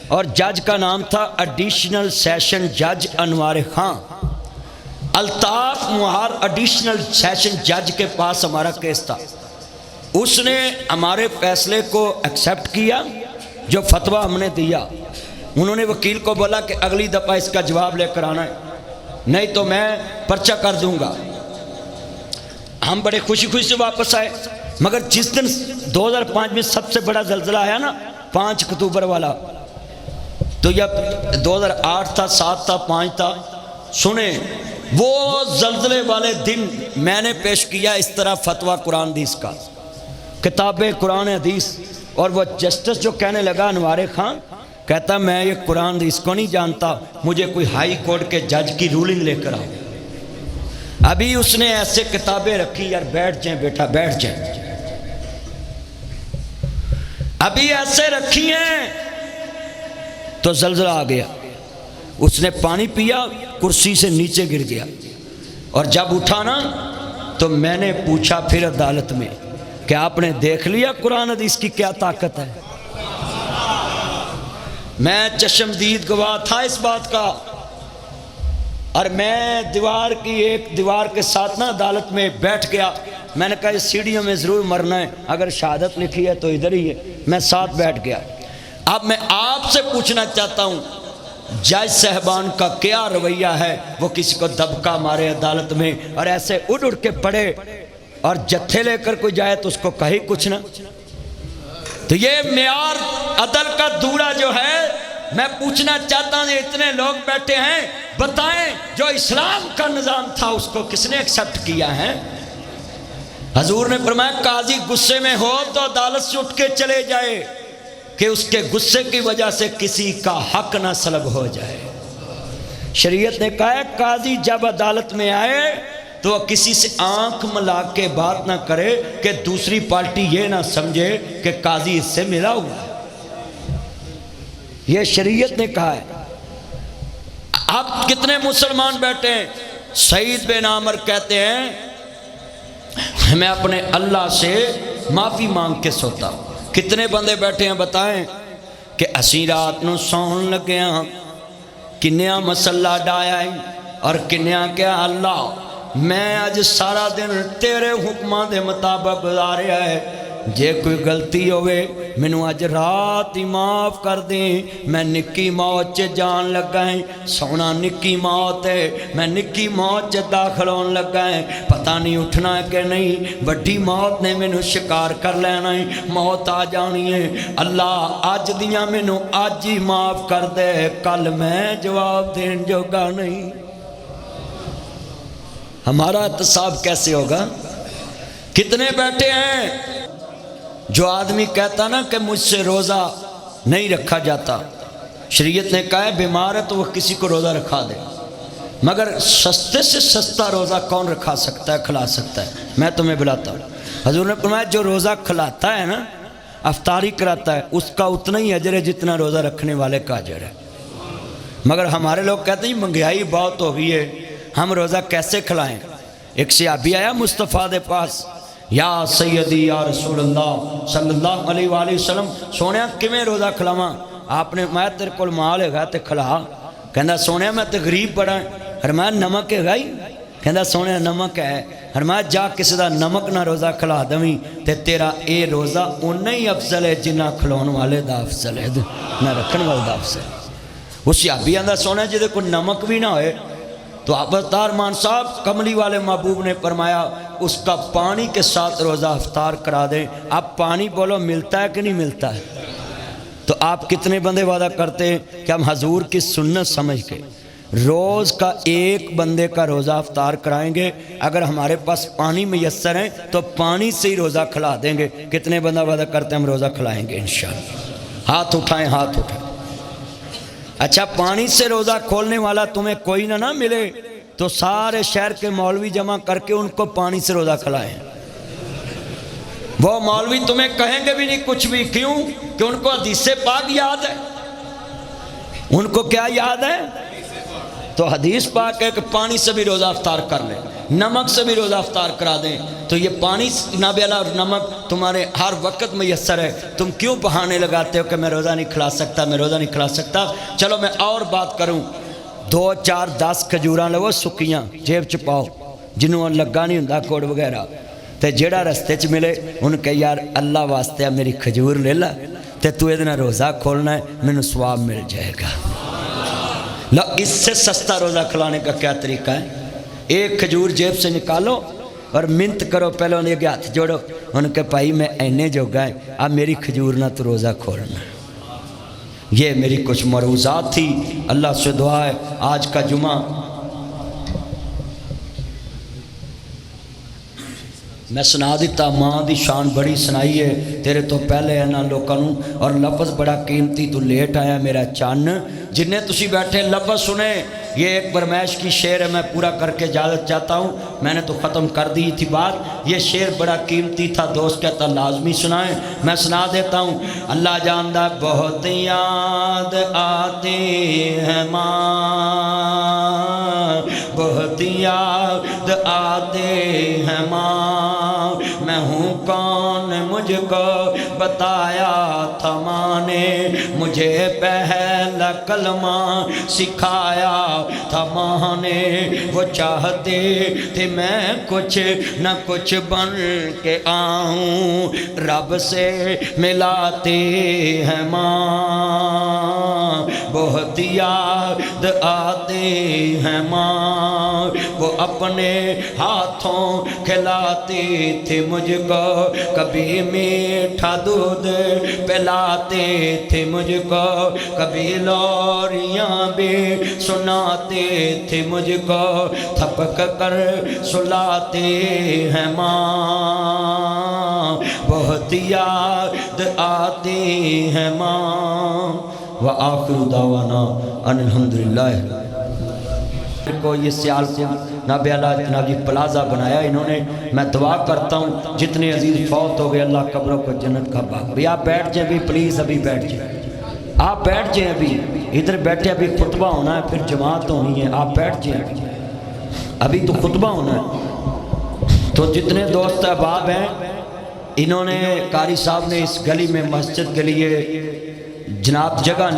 اور جج کا نام تھا ایڈیشنل سیشن جج انوار خان۔ الطاف مہار ایڈیشنل سیشن جج کے پاس ہمارا کیس تھا، اس نے ہمارے فیصلے کو ایکسیپٹ کیا، جو فتویٰ ہم نے دیا۔ انہوں نے وکیل کو بولا کہ اگلی دفعہ اس کا جواب لے کر آنا ہے، نہیں تو میں پرچہ کر دوں گا۔ ہم بڑے خوشی خوشی سے واپس آئے، مگر جس دن 2005 میں سب سے بڑا زلزلہ آیا نا 5 اکتوبر والا، تو یہ 2008 تھا، 7 تھا، 5 تھا، سنیں وہ زلزلے والے دن میں نے پیش کیا اس طرح فتویٰ قرآن حدیث کا، کتابیں قرآن حدیث، اور وہ جسٹس جو کہنے لگا انوار خان کہتا میں یہ قرآن حدیث کو نہیں جانتا، مجھے کوئی ہائی کورٹ کے جج کی رولنگ لے کر آؤ۔ ابھی اس نے ایسے کتابیں رکھی، یار بیٹھ جائیں بیٹا بیٹھ جائیں، ابھی ایسے رکھی ہیں تو زلزلہ آ گیا۔ اس نے پانی پیا، کرسی سے نیچے گر گیا، اور جب اٹھا نا تو میں نے پوچھا پھر عدالت میں کہ آپ نے دیکھ لیا قرآن حدیث کی کیا طاقت ہے؟ میں چشمدید گواہ تھا اس بات کا، اور میں ایک دیوار کے ساتھ نا عدالت میں بیٹھ گیا۔ میں نے کہا یہ سیڑھیوں میں ضرور مرنا ہے، اگر شہادت لکھی ہے تو ادھر ہی ہے، میں ساتھ بیٹھ گیا۔ اب میں آپ سے پوچھنا چاہتا ہوں جج صاحبان کا کیا رویہ ہے؟ وہ کسی کو دبکا مارے عدالت میں اور ایسے اڑ اڑ کے پڑے، اور جتھے لے کر کوئی جائے تو اس کو کہیں کچھ نہ۔ تو یہ معیار عدل کا دورہ جو ہے، میں پوچھنا چاہتا ہوں اتنے لوگ بیٹھے ہیں، بتائیں جو اسلام کا نظام تھا اس کو کس نے ایکسپٹ کیا ہے؟ حضور نے فرمایا قاضی غصے میں ہو تو عدالت سے اٹھ کے چلے جائے کہ اس کے غصے کی وجہ سے کسی کا حق نہ سلب ہو جائے۔ شریعت نے کہا ہے قاضی جب عدالت میں آئے تو وہ کسی سے آنکھ ملا کے بات نہ کرے کہ دوسری پارٹی یہ نہ سمجھے کہ قاضی اس سے ملا ہوا ہے۔ یہ شریعت نے کہا ہے۔ اب کتنے مسلمان بیٹھے ہیں؟ سعید بن عامر کہتے ہیں میں اپنے اللہ سے معافی مانگ کے سوتا ہوں۔ کتنے بندے بیٹھے ہیں بتائیں کہ اسی رات نو سون لگے ہاں، کنیا مسلح ڈایا ہے اور کنیا کیا اللہ میں آج سارا دن تیرے حکماں دے مطابق گزاریا ہے، جے کوئی غلطی ہوئے مینوں اج رات ہی معاف کر دیں، میں نکی موت چ جان لگا ہے، سونا نکی موت ہے، میں نکی موت چ داخل ہون لگا ہے، پتہ نہیں اٹھنا ہے کہ نہیں، بڑی موت نے مینوں شکار کر لینا ہے، موت آ جانی ہے، اللہ اج دیاں مینوں اج ہی معاف کر دے، کل میں جواب دین جوگا نہیں۔ ہمارا احتساب کیسے ہوگا؟ کتنے بیٹھے ہیں جو آدمی کہتا نا کہ مجھ سے روزہ نہیں رکھا جاتا، شریعت نے کہا ہے بیمار ہے تو وہ کسی کو روزہ رکھا دے، مگر سستے سے سستا روزہ کون رکھا سکتا ہے، کھلا سکتا ہے؟ میں تمہیں بلاتا ہوں۔ حضور نے فرمایا جو روزہ کھلاتا ہے نا، افطاری کراتا ہے، اس کا اتنا ہی اجر ہے جتنا روزہ رکھنے والے کا اجر ہے۔ مگر ہمارے لوگ کہتے ہیں مہنگائی بہت ہو گئی ہے، ہم روزہ کیسے کھلائیں؟ ایک صحابی آیا مصطفیٰ دے پاس، یا سیدی یا رسول اللہ صلی اللہ علیہ وآلہ وسلم سونے کمیں روزہ کھلاواں؟ آپ نے میں تیرے کول مال ہے گا تے کھلا، کہندا سونے میں تے غریب بڑا ہے، فرمایا نمک ہے گائی، کہندا سونے نمک ہے، فرمایا جا کسی دا نمک نہ روزہ کھلا دویں تے تیرا اے روزہ اُنّا ہی افضل ہے جنہ کھلون والے دا افضل ہے، نہ رکھن والے دا افضل ہے۔ وہ صحابی آندا سونے جدے کوئی نمک بھی نہ ہوئے تو عبدالدار مان صاحب کملی والے محبوب نے فرمایا اس کا پانی کے ساتھ روزہ افطار کرا دیں۔ اب پانی بولو ملتا ہے کہ نہیں ملتا ہے؟ تو آپ کتنے بندے وعدہ کرتے ہیں کہ ہم حضور کی سنت سمجھ کے روز کا ایک بندے کا روزہ افطار کرائیں گے، اگر ہمارے پاس پانی میسر ہیں تو پانی سے ہی روزہ کھلا دیں گے۔ کتنے بندہ وعدہ کرتے ہیں ہم روزہ کھلائیں گے انشاءاللہ؟ ہاتھ اٹھائیں، ہاتھ اٹھائیں۔ اچھا پانی سے روزہ کھولنے والا تمہیں کوئی نہ ملے تو سارے شہر کے مولوی جمع کر کے ان کو پانی سے روزہ کھلائیں۔ وہ مولوی تمہیں کہیں گے بھی نہیں کچھ بھی، کیوں کہ ان کو حدیث پاک یاد ہے۔ ان کو کیا یاد ہے؟ تو حدیث پاک ہے کہ پانی سے بھی روزہ افطار کر لیں، نمک سے بھی روزہ افطار کرا دیں۔ تو یہ پانی نابیلا اور نمک تمہارے ہر وقت میسر ہے، تم کیوں بہانے لگاتے ہو کہ میں روزہ نہیں کھلا سکتا، میں روزہ نہیں کھلا سکتا؟ چلو میں اور بات کروں، 2 4 10 کھجوراں لو سکیاں جیب چ پاؤ، جنہوں لگا نہیں ہوندا کوڑ وغیرہ، تے جیڑا رستے چ ملے ان کہ یار اللہ واسطے میری کھجور لے لا تے تو ادنا روزہ کھولنا ہے، مینوں ثواب مل جائے گا۔ لو اس سے سستا روزہ کھلانے کا کیا طریقہ ہے؟ ایک کھجور جیب سے نکالو اور منت کرو، پہلے انہیں کے ہاتھ جوڑو، ان کے بھائی میں اینے جو گئے اب میری کھجور نہ تو روزہ کھولنا۔ یہ میری کچھ مروزات تھی، اللہ سے دعا ہے آج کا جمعہ میں سنا دیتا، ماں دی شان بڑی سنائی ہے تیرے تو پہلے انہاں لوکاں نوں، اور لفظ بڑا قیمتی، تو لیٹ آیا میرا چان، جنہیں تسی بیٹھے لفظ سنے، یہ ایک برمائش کی شعر ہے، میں پورا کر کے اجازت چاہتا ہوں، میں نے تو ختم کر دی تھی بات، یہ شعر بڑا قیمتی تھا، دوست کہتا لازمی سنائیں، میں سنا دیتا ہوں۔ اللہ جاندہ بہت یاد آتے ہیں ماں، بہت یاد آتے ہیں ماں، میں ہوں کون مجھ کو بتایا تھا ماں نے، مجھے پہلا کلمہ سکھایا تھا ماں نے، وہ چاہتے تھے میں کچھ نہ کچھ بن کے آؤں، رب سے ملاتے ہیں ماں، بہت یاد آتے ہیں ماں، وہ اپنے ہاتھوں کھلاتے تھے مجھ کو، کبھی میٹھا دودھ پلاتے تھے مجھ کو، کبھی لوریاں بھی سناتے تھے مجھ کو، تھپک کر سلاتے ہیں ماں، بہت یاد آتے ہیں ماں۔ وآخر دعوانا ان الحمدللہ۔ کو یہ سیال کو نبی اللہ جناب جی پلازا بنایا انہوں نے، میں دعا کرتا ہوں جتنے عزیز فوت ہو گئے اللہ قبروں کو جنت کا باغ۔ ابھی آپ بیٹھ جائیں، بھی پلیز ابھی بیٹھ جائیں، آپ بیٹھ جائیں، ابھی ادھر بیٹھے، ابھی خطبہ ہونا ہے، پھر جماعت ہونی ہے، آپ بیٹھ جائیں، ابھی تو خطبہ ہونا ہے۔ تو جتنے دوست احباب ہیں انہوں نے، قاری صاحب نے اس گلی میں مسجد کے لیے جناب جگہ